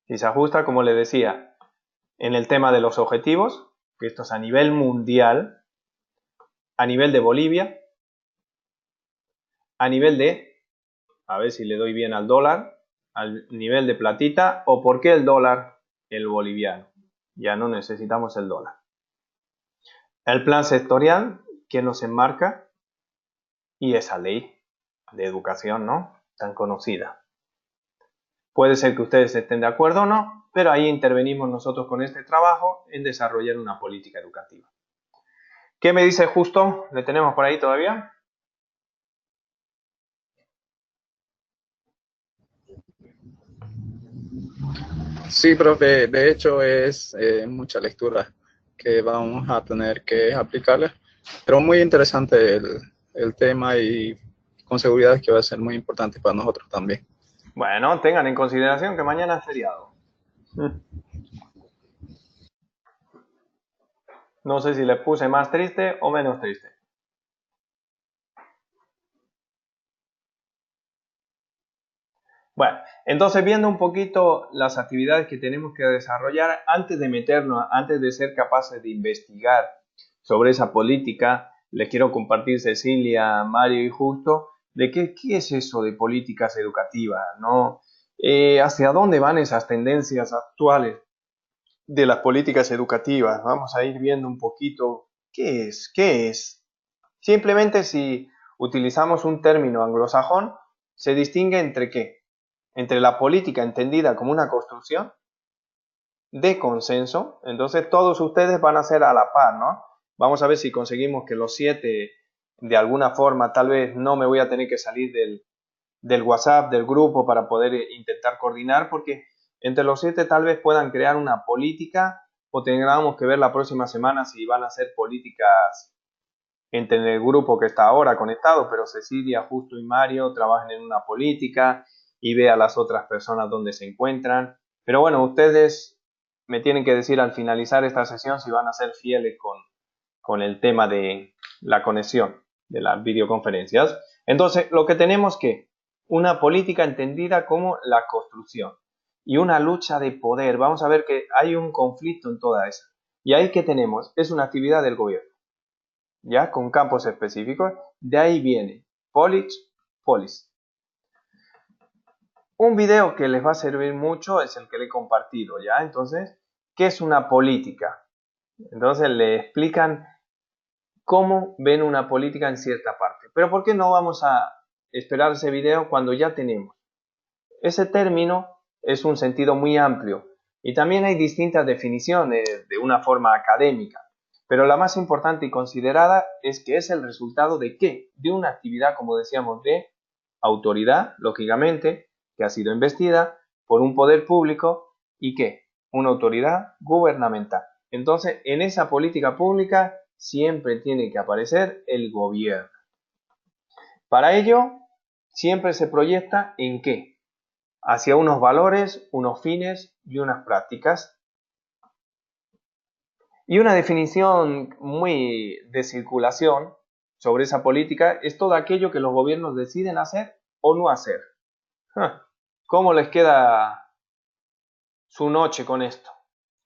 Si se ajusta, como les decía, en el tema de los objetivos, que esto es a nivel mundial, a nivel de Bolivia, a nivel de, a ver si le doy bien al dólar, al nivel de platita, o por qué el dólar, el boliviano. Ya no necesitamos el dólar. El plan sectorial que nos enmarca y esa ley de educación, ¿no? Tan conocida. Puede ser que ustedes estén de acuerdo o no, pero ahí intervenimos nosotros con este trabajo en desarrollar una política educativa. ¿Qué me dice Justo? ¿Le tenemos por ahí todavía? Sí, profe, de hecho es mucha lectura que vamos a tener que aplicarla, pero muy interesante el tema y con seguridad que va a ser muy importante para nosotros también. Bueno, tengan en consideración que mañana es feriado. No sé si les puse más triste o menos triste. Bueno, entonces viendo un poquito las actividades que tenemos que desarrollar antes de meternos, antes de ser capaces de investigar sobre esa política, les quiero compartir, Cecilia, Mario y Justo, de qué es eso de políticas educativas, ¿no? ¿Hacia dónde van esas tendencias actuales de las políticas educativas? Vamos a ir viendo un poquito qué es, qué es. Simplemente si utilizamos un término anglosajón, se distingue entre qué, entre la política entendida como una construcción de consenso. Entonces todos ustedes van a ser a la par, ¿no? Vamos a ver si conseguimos que los 7 de alguna forma, tal vez no me voy a tener que salir del WhatsApp, del grupo para poder intentar coordinar, porque entre los 7 tal vez puedan crear una política o tengamos que ver la próxima semana si van a ser políticas entre el grupo que está ahora conectado, pero Cecilia, Justo y Mario trabajan en una política y ve a las otras personas donde se encuentran. Pero bueno, ustedes me tienen que decir al finalizar esta sesión si van a ser fieles con el tema de la conexión de las videoconferencias. Entonces, lo que tenemos que una política entendida como la construcción. y una lucha de poder. Vamos a ver que hay un conflicto en toda esa. Y ahí que tenemos, es una actividad del gobierno, ya con campos específicos. De ahí viene policy. Un video que les va a servir mucho es el que le he compartido, ¿ya? Entonces, ¿qué es una política? Entonces le explican cómo ven una política en cierta parte. Pero ¿por qué no vamos a esperar ese video cuando ya tenemos? Ese término es un sentido muy amplio y también hay distintas definiciones de una forma académica, pero la más importante y considerada es que es el resultado de ¿qué? De una actividad, como decíamos, de autoridad, lógicamente, que ha sido investida por un poder público y ¿qué? Una autoridad gubernamental. Entonces, en esa política pública siempre tiene que aparecer el gobierno. Para ello, siempre se proyecta ¿en qué? Hacia unos valores, unos fines y unas prácticas. Y una definición muy de circulación sobre esa política es todo aquello que los gobiernos deciden hacer o no hacer. ¿Cómo les queda su noche con esto?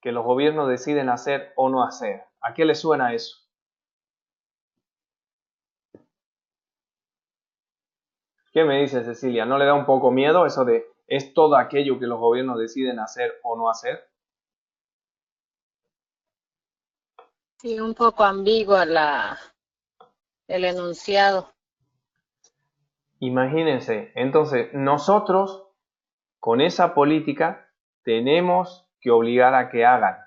Que los gobiernos deciden hacer o no hacer. ¿A qué les suena eso? ¿Qué me dice Cecilia? ¿No le da un poco miedo eso de es todo aquello que los gobiernos deciden hacer o no hacer? Sí, un poco ambiguo el enunciado. Imagínense, entonces nosotros con esa política tenemos que obligar a que hagan,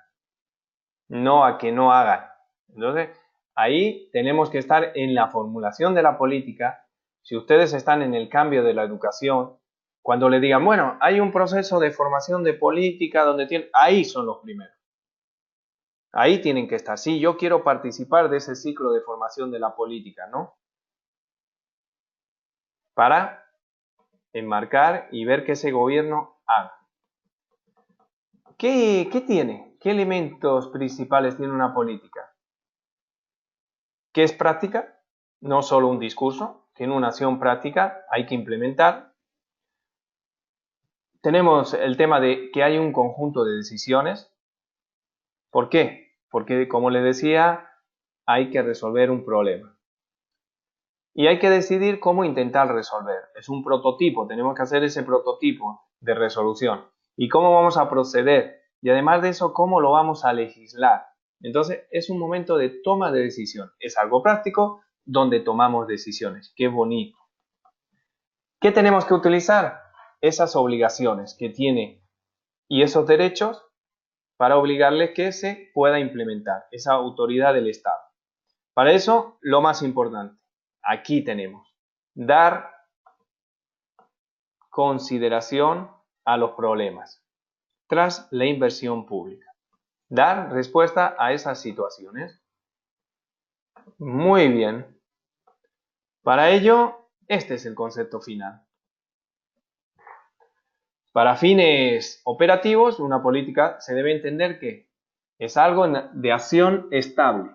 no a que no hagan. Entonces, ahí tenemos que estar en la formulación de la política. Si ustedes están en el cambio de la educación, cuando le digan, bueno, hay un proceso de formación de política donde tienen, ahí son los primeros. Ahí tienen que estar. Sí, yo quiero participar de ese ciclo de formación de la política, ¿no? Para enmarcar y ver que ese gobierno haga. ¿Qué tiene? ¿Qué elementos principales tiene una política? ¿Qué es práctica? No solo un discurso, tiene una acción práctica, hay que implementar. Tenemos el tema de que hay un conjunto de decisiones. ¿Por qué? Porque, como les decía, hay que resolver un problema. Y hay que decidir cómo intentar resolver. Es un prototipo, tenemos que hacer ese prototipo de resolución. ¿Y cómo vamos a proceder? Y además de eso, ¿cómo lo vamos a legislar? Entonces, es un momento de toma de decisión. Es algo práctico donde tomamos decisiones. ¡Qué bonito! ¿Qué tenemos que utilizar? Esas obligaciones que tiene y esos derechos para obligarles que se pueda implementar esa autoridad del Estado. Para eso, lo más importante, aquí tenemos, dar consideración a los problemas tras la inversión pública. Dar respuesta a esas situaciones. Muy bien. Para ello, este es el concepto final. Para fines operativos, una política se debe entender que es algo de acción estable,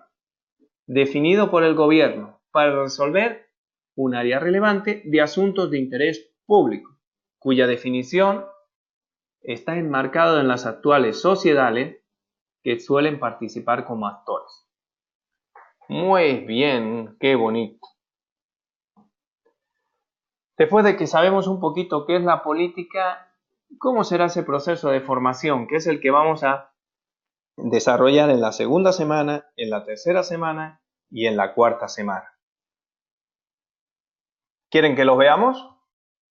definido por el gobierno para resolver un área relevante de asuntos de interés público, cuya definición está enmarcado en las actuales sociedades que suelen participar como actores. Muy bien, qué bonito. Después de que sabemos un poquito qué es la política, ¿cómo será ese proceso de formación? Que es el que vamos a desarrollar en la segunda semana, en la tercera semana y en la cuarta semana. ¿Quieren que los veamos?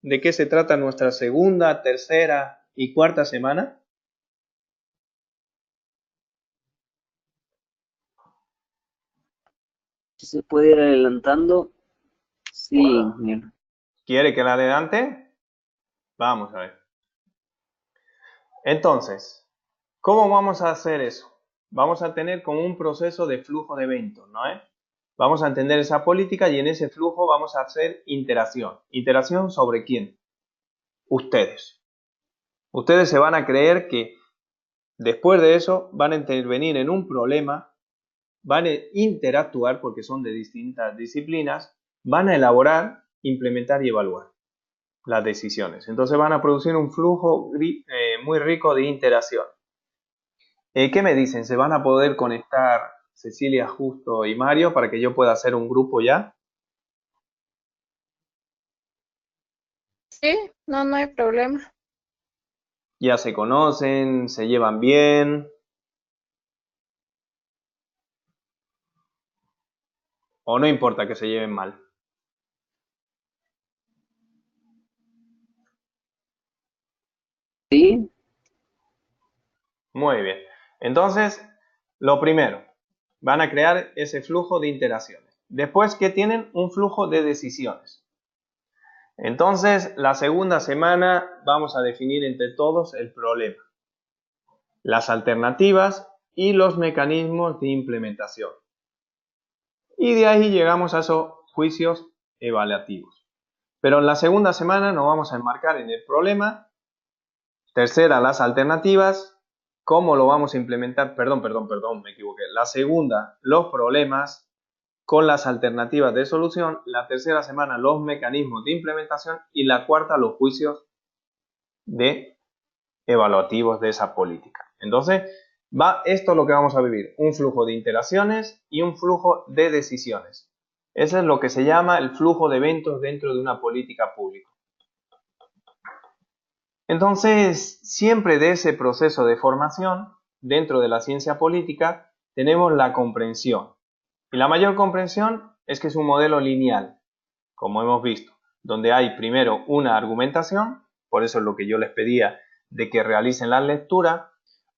¿De qué se trata nuestra segunda, tercera y cuarta semana? Si se puede ir adelantando, sí, Hola. ingeniero. ¿Quiere que la adelante? Vamos a ver. Entonces, ¿cómo vamos a hacer eso? Vamos a tener como un proceso de flujo de eventos, ¿no es? Vamos a entender esa política y en ese flujo vamos a hacer interacción. ¿Interacción sobre quién? Ustedes. Ustedes se van a creer que después de eso van a intervenir en un problema, van a interactuar porque son de distintas disciplinas, van a elaborar, implementar y evaluar. las decisiones. Entonces van a producir un flujo muy rico de interacción. ¿Qué me dicen? ¿Se van a poder conectar Cecilia, Justo y Mario para que yo pueda hacer un grupo ya? Sí, no, no hay problema. Ya se conocen, se llevan bien. ¿O no importa que se lleven mal? Sí, Muy bien. Entonces, lo primero, van a crear ese flujo de interacciones. Después que tienen un flujo de decisiones. Entonces, la segunda semana vamos a definir entre todos el problema, las alternativas y los mecanismos de implementación. Y de ahí llegamos a esos juicios evaluativos. Pero en la segunda semana nos vamos a enmarcar en el problema. Tercera, las alternativas. ¿Cómo lo vamos a implementar? Perdón, me equivoqué. La segunda, los problemas con las alternativas de solución. La tercera semana, los mecanismos de implementación. Y la cuarta, los juicios de evaluativos de esa política. Entonces, esto es lo que vamos a vivir. Un flujo de interacciones y un flujo de decisiones. Ese es lo que se llama el flujo de eventos dentro de una política pública. Entonces, siempre de ese proceso de formación, dentro de la ciencia política, tenemos la comprensión. Y la mayor comprensión es que es un modelo lineal, como hemos visto, donde hay primero una argumentación, por eso es lo que yo les pedía de que realicen la lectura,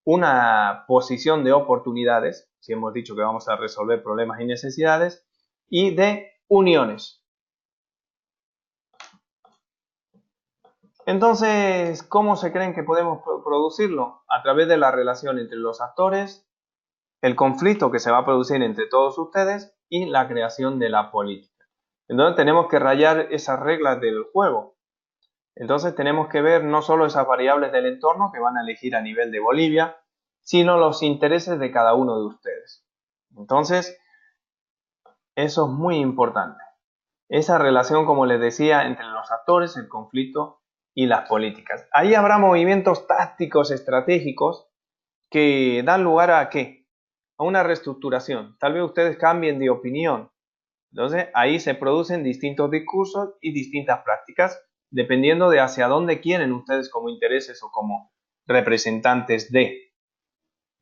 una posición de oportunidades, si hemos dicho que vamos a resolver problemas y necesidades, y de uniones. Entonces, ¿cómo se creen que podemos producirlo? A través de la relación entre los actores, el conflicto que se va a producir entre todos ustedes y la creación de la política. Entonces tenemos que rayar esas reglas del juego. Entonces tenemos que ver no solo esas variables del entorno que van a elegir a nivel de Bolivia, sino los intereses de cada uno de ustedes. Entonces, eso es muy importante. Esa relación, como les decía, entre los actores, el conflicto y las políticas. Ahí habrá movimientos tácticos estratégicos que dan lugar a ¿qué? A una reestructuración. Tal vez ustedes cambien de opinión. Entonces, ahí se producen distintos discursos y distintas prácticas, dependiendo de hacia dónde quieren ustedes como intereses o como representantes de.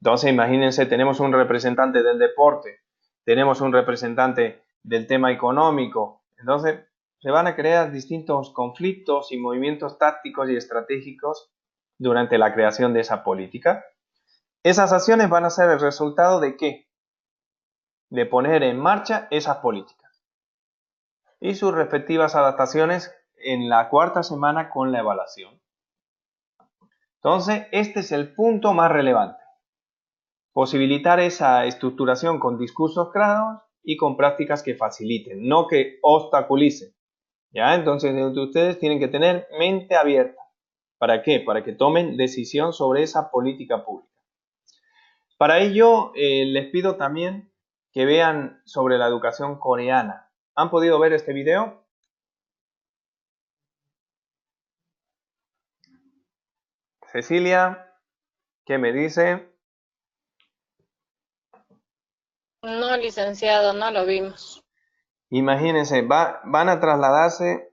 Entonces, imagínense, tenemos un representante del deporte, tenemos un representante del tema económico. Entonces, se van a crear distintos conflictos y movimientos tácticos y estratégicos durante la creación de esa política. Esas acciones van a ser el resultado de ¿qué? De poner en marcha esas políticas y sus respectivas adaptaciones en la cuarta semana con la evaluación. Entonces, este es el punto más relevante. Posibilitar esa estructuración con discursos claros y con prácticas que faciliten, no que obstaculicen. ¿Ya? Entonces, ustedes tienen que tener mente abierta. ¿Para qué? Para que tomen decisión sobre esa política pública. Para ello, les pido también que vean sobre la educación coreana. ¿Han podido ver este video? Cecilia, ¿qué me dice? No, licenciado, no lo vimos. Imagínense, van a trasladarse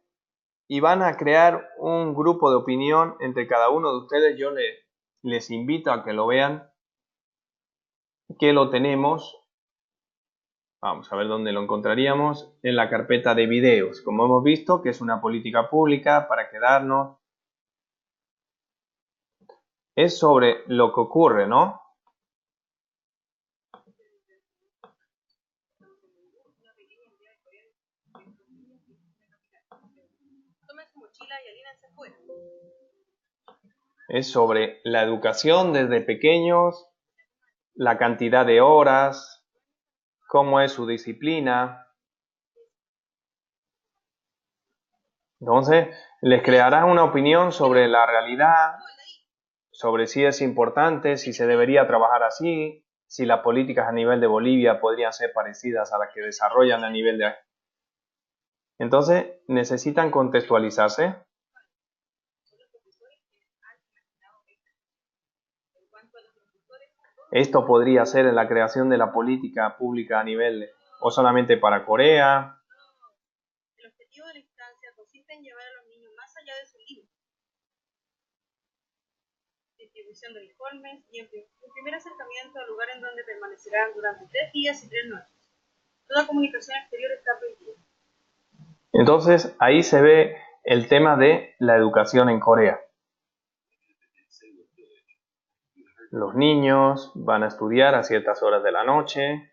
y van a crear un grupo de opinión entre cada uno de ustedes. Yo les invito a que lo vean, que lo tenemos. Vamos a ver dónde lo encontraríamos. En la carpeta de videos, como hemos visto, que es una política pública para quedarnos. Es sobre lo que ocurre, ¿no? Es sobre la educación desde pequeños, la cantidad de horas, cómo es su disciplina. Entonces, les creará una opinión sobre la realidad, sobre si es importante, si se debería trabajar así, si las políticas a nivel de Bolivia podrían ser parecidas a las que desarrollan a nivel de... Entonces, necesitan contextualizarse. Esto podría ser en la creación de la política pública a nivel o solamente para Corea. El objetivo de la instancia consiste en llevar a los niños más allá de sus límites. Distribución de uniformes y en primer acercamiento al lugar en donde permanecerán durante 3 días y 3 noches. Toda comunicación exterior está prohibida. Entonces, ahí se ve el tema de la educación en Corea. Los niños van a estudiar a ciertas horas de la noche.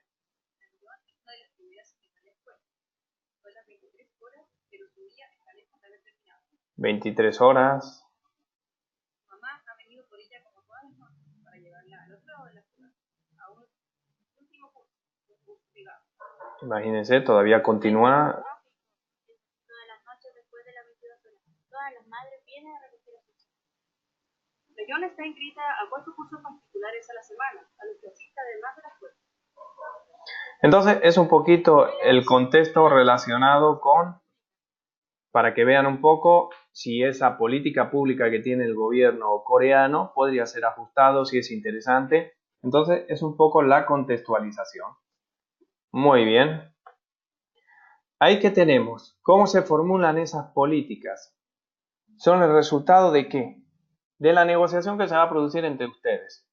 23 horas. Mamá ha venido por ella como todas las noches para llevarla al otro lado de la ciudad, a un último curso privado. Imagínense, todavía continúa. Todas las noches después de las 22 horas, todas las madres vienen a recoger a sus hijos. León está inscrita a 4 cursos particulares a la semana, a los que asiste además de la escuela. Entonces, es un poquito el contexto relacionado con, para que vean un poco si esa política pública que tiene el gobierno coreano podría ser ajustado, si es interesante. Entonces, es un poco la contextualización. Muy bien. Ahí que tenemos, ¿cómo se formulan esas políticas? ¿Son el resultado de qué? De la negociación que se va a producir entre ustedes.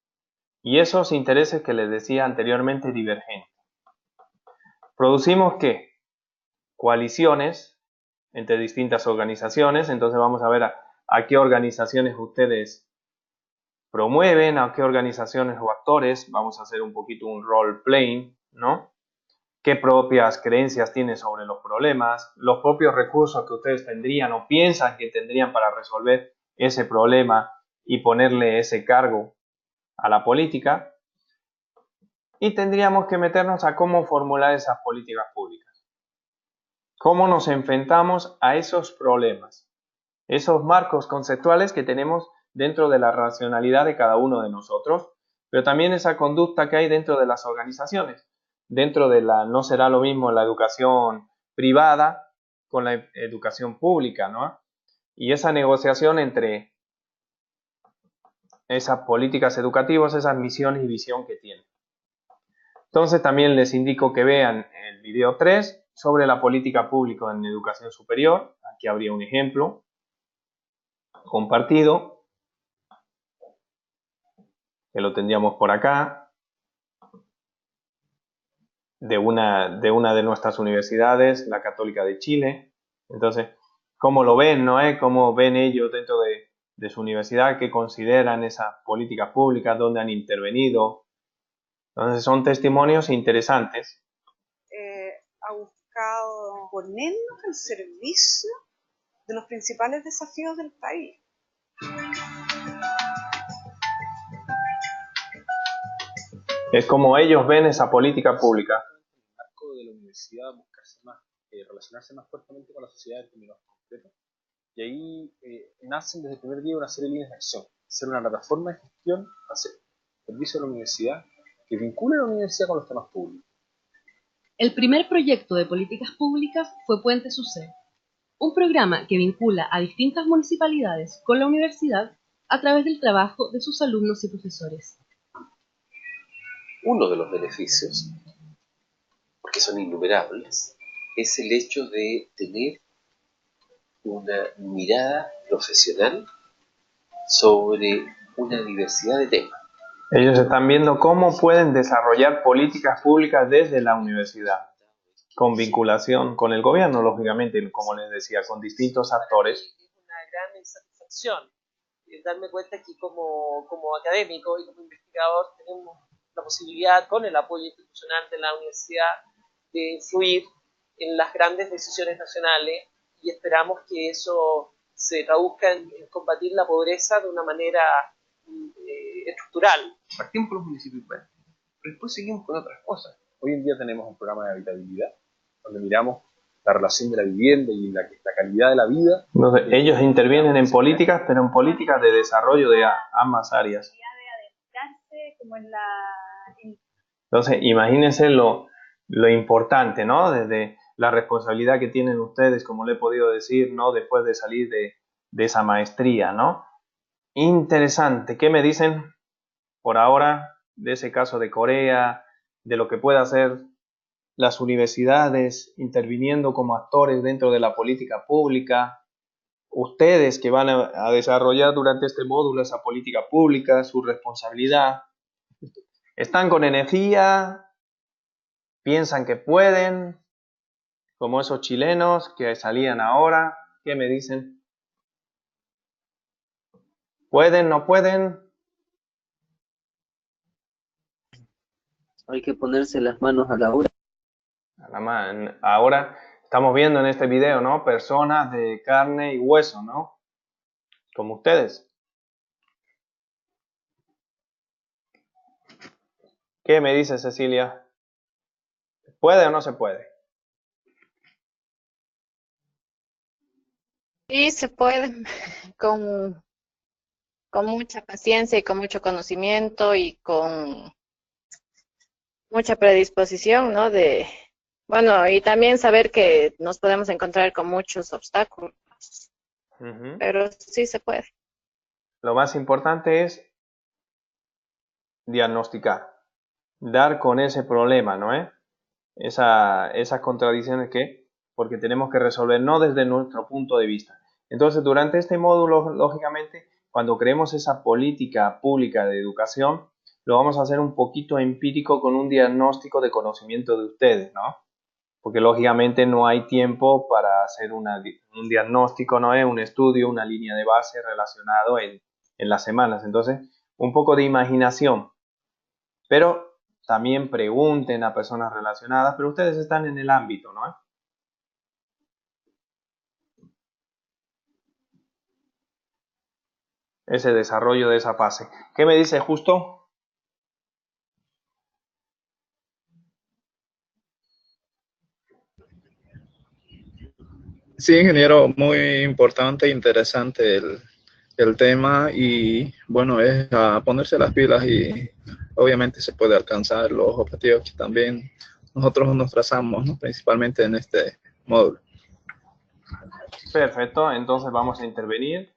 Y esos intereses que les decía anteriormente divergentes. ¿Producimos qué? Coaliciones entre distintas organizaciones. Entonces vamos a ver a qué organizaciones ustedes promueven, a qué organizaciones o actores. Vamos a hacer un poquito un role playing, ¿no? Qué propias creencias tienen sobre los problemas, los propios recursos que ustedes tendrían o piensan que tendrían para resolver ese problema y ponerle ese cargo a la política. Y tendríamos que meternos a cómo formular esas políticas públicas. Cómo nos enfrentamos a esos problemas, esos marcos conceptuales que tenemos dentro de la racionalidad de cada uno de nosotros, pero también esa conducta que hay dentro de las organizaciones. Dentro de no será lo mismo la educación privada con la educación pública, ¿no? Y esa negociación entre esas políticas educativas, esas misiones y visión que tienen. Entonces también les indico que vean el video 3 sobre la política pública en educación superior. Aquí habría un ejemplo compartido, que lo tendríamos por acá, de una de nuestras universidades, la Católica de Chile. Entonces, ¿cómo lo ven, no? ¿Cómo ven ellos dentro de su universidad? ¿Qué consideran esas políticas públicas? ¿Dónde han intervenido? Entonces, son testimonios interesantes. Ha buscado ponernos al servicio de los principales desafíos del país. Es como ellos ven esa política pública. En el marco de la universidad, buscarse más, relacionarse más fuertemente con la sociedad en términos concretos. Y ahí nacen desde el primer día una serie de líneas de acción. Ser una plataforma de gestión hacia el servicio de la universidad que vincule a la universidad con los temas públicos. El primer proyecto de políticas públicas fue Puente Sucede, un programa que vincula a distintas municipalidades con la universidad a través del trabajo de sus alumnos y profesores. Uno de los beneficios, porque son innumerables, es el hecho de tener una mirada profesional sobre una diversidad de temas. Ellos están viendo cómo pueden desarrollar políticas públicas desde la universidad, con vinculación con el gobierno, lógicamente, como les decía, con distintos actores. Es una gran satisfacción darme cuenta que como académico y como investigador tenemos la posibilidad, con el apoyo institucional de la universidad, de influir en las grandes decisiones nacionales, y esperamos que eso se traduzca en combatir la pobreza de una manera estructural. Partimos con los municipios, pero después seguimos con otras cosas. Hoy en día tenemos un programa de habitabilidad, donde miramos la relación de la vivienda y la calidad de la vida. Entonces, ellos intervienen en políticas, pero en políticas de desarrollo de ambas áreas. Entonces, imagínense lo importante, ¿no? Desde la responsabilidad que tienen ustedes, como le he podido decir, ¿no? Después de salir de esa maestría, ¿no? Interesante. ¿Qué me dicen por ahora de ese caso de Corea, de lo que puede hacer las universidades interviniendo como actores dentro de la política pública, ustedes que van a desarrollar durante este módulo esa política pública, su responsabilidad, están con energía, piensan que pueden, como esos chilenos que salían ahora, ¿qué me dicen? ¿Pueden, no pueden? Hay que ponerse las manos a la obra. Ahora estamos viendo en este video, ¿no? Personas de carne y hueso, ¿no? Como ustedes. ¿Qué me dice Cecilia? ¿Puede o no se puede? Sí, se puede, con, con mucha paciencia y con mucho conocimiento y con mucha predisposición, ¿no? Bueno, y también saber que nos podemos encontrar con muchos obstáculos, pero sí se puede. Lo más importante es diagnosticar, dar con ese problema, ¿no? Esas contradicciones porque tenemos que resolver no desde nuestro punto de vista. Entonces, durante este módulo, lógicamente, cuando creemos esa política pública de educación, lo vamos a hacer un poquito empírico con un diagnóstico de conocimiento de ustedes, ¿no? Porque lógicamente no hay tiempo para hacer un diagnóstico, ¿no? Un estudio, una línea de base relacionado en las semanas. Entonces, un poco de imaginación. Pero también pregunten a personas relacionadas, pero ustedes están en el ámbito, ¿no? Ese desarrollo de esa fase. ¿Qué me dice Justo? Sí, ingeniero, muy importante e interesante el tema y bueno, es a ponerse las pilas y obviamente se puede alcanzar los objetivos que también nosotros nos trazamos, ¿no? Principalmente en este módulo. Perfecto, entonces vamos a intervenir.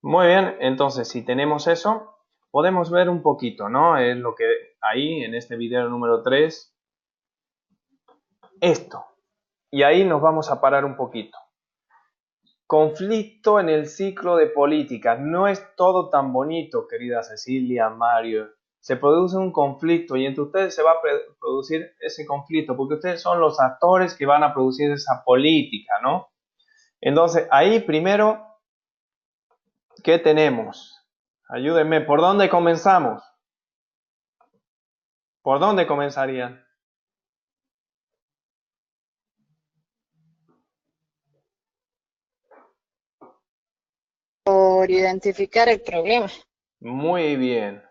Muy bien, entonces si tenemos eso, podemos ver un poquito, ¿no? Es lo que ahí en este video número 3, esto. Y ahí nos vamos a parar un poquito. Conflicto en el ciclo de política. No es todo tan bonito, querida Cecilia, Mario. Se produce un conflicto y entre ustedes se va a producir ese conflicto porque ustedes son los actores que van a producir esa política, ¿no? Entonces, ahí primero, ¿qué tenemos? Ayúdenme, ¿por dónde comenzamos? ¿Por dónde comenzarían? Por identificar el problema. Muy bien.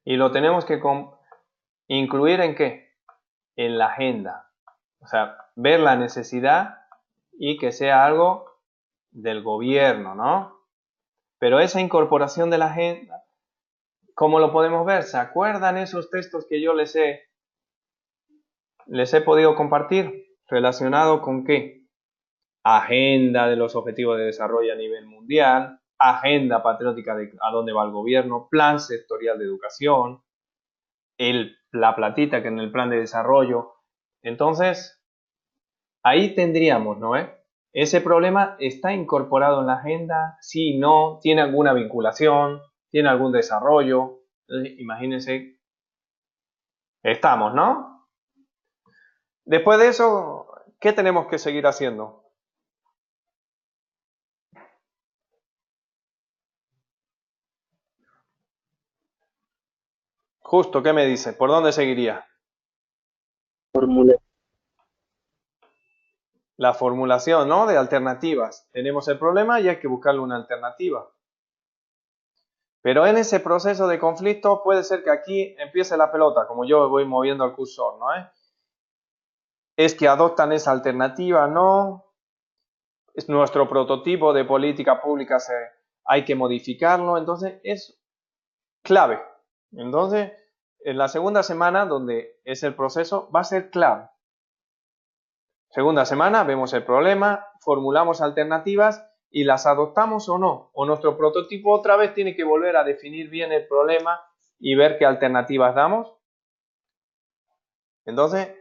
Y lo tenemos que incluir ¿en qué? En la agenda. O sea, ver la necesidad y que sea algo del gobierno, ¿no? Pero esa incorporación de la agenda, ¿cómo lo podemos ver? ¿Se acuerdan esos textos que yo les he podido compartir? ¿Relacionado con qué? Agenda de los objetivos de desarrollo a nivel mundial, agenda patriótica de a dónde va el gobierno, plan sectorial de educación, la platita que en el plan de desarrollo. Entonces, ahí tendríamos, ¿no? Ese problema está incorporado en la agenda, sí, no, tiene alguna vinculación, tiene algún desarrollo. Entonces, imagínense, estamos, ¿no? Después de eso, ¿qué tenemos que seguir haciendo? Justo, ¿qué me dice? ¿Por dónde seguiría? La formulación, ¿no? De alternativas. Tenemos el problema y hay que buscarle una alternativa. Pero en ese proceso de conflicto puede ser que aquí empiece la pelota, como yo voy moviendo el cursor, ¿no? Es que adoptan esa alternativa, ¿no? Es nuestro prototipo de política pública, hay que modificarlo, entonces es clave. Entonces, en la segunda semana, donde es el proceso, va a ser clave. Segunda semana, vemos el problema, formulamos alternativas y las adoptamos o no. O nuestro prototipo otra vez tiene que volver a definir bien el problema y ver qué alternativas damos. Entonces,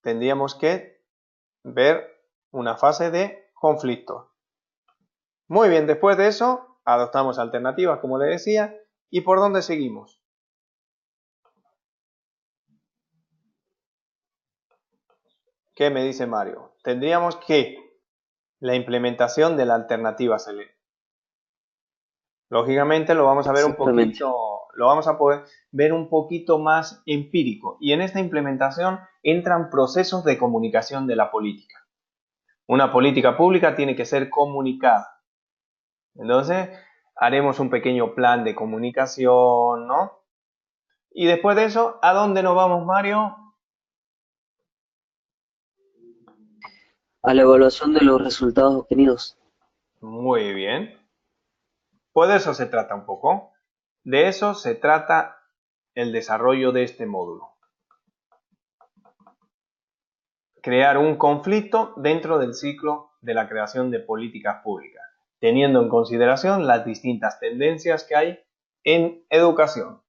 tendríamos que ver una fase de conflicto. Muy bien, después de eso, adoptamos alternativas, como le decía, ¿y por dónde seguimos? ¿Qué me dice Mario? Tendríamos que la implementación de la alternativa select. Lógicamente lo vamos a ver un poquito, lo vamos a poder ver un poquito más empírico. Y en esta implementación entran procesos de comunicación de la política. Una política pública tiene que ser comunicada. Entonces, haremos un pequeño plan de comunicación, ¿no? Y después de eso, ¿a dónde nos vamos, Mario? A la evaluación de los resultados obtenidos. Muy bien. Pues de eso se trata un poco. De eso se trata el desarrollo de este módulo. Crear un conflicto dentro del ciclo de la creación de políticas públicas, teniendo en consideración las distintas tendencias que hay en educación.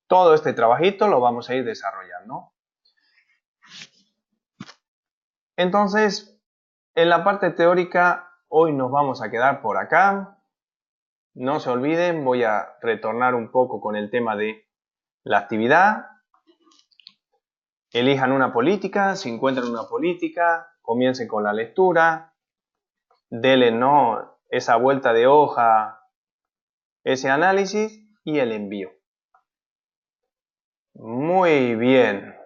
Todo este trabajito lo vamos a ir desarrollando. Entonces, en la parte teórica, hoy nos vamos a quedar por acá. No se olviden, voy a retornar un poco con el tema de la actividad. Elijan una política, si encuentran una política, comiencen con la lectura, denle ¿no? esa vuelta de hoja, ese análisis y el envío. Muy bien.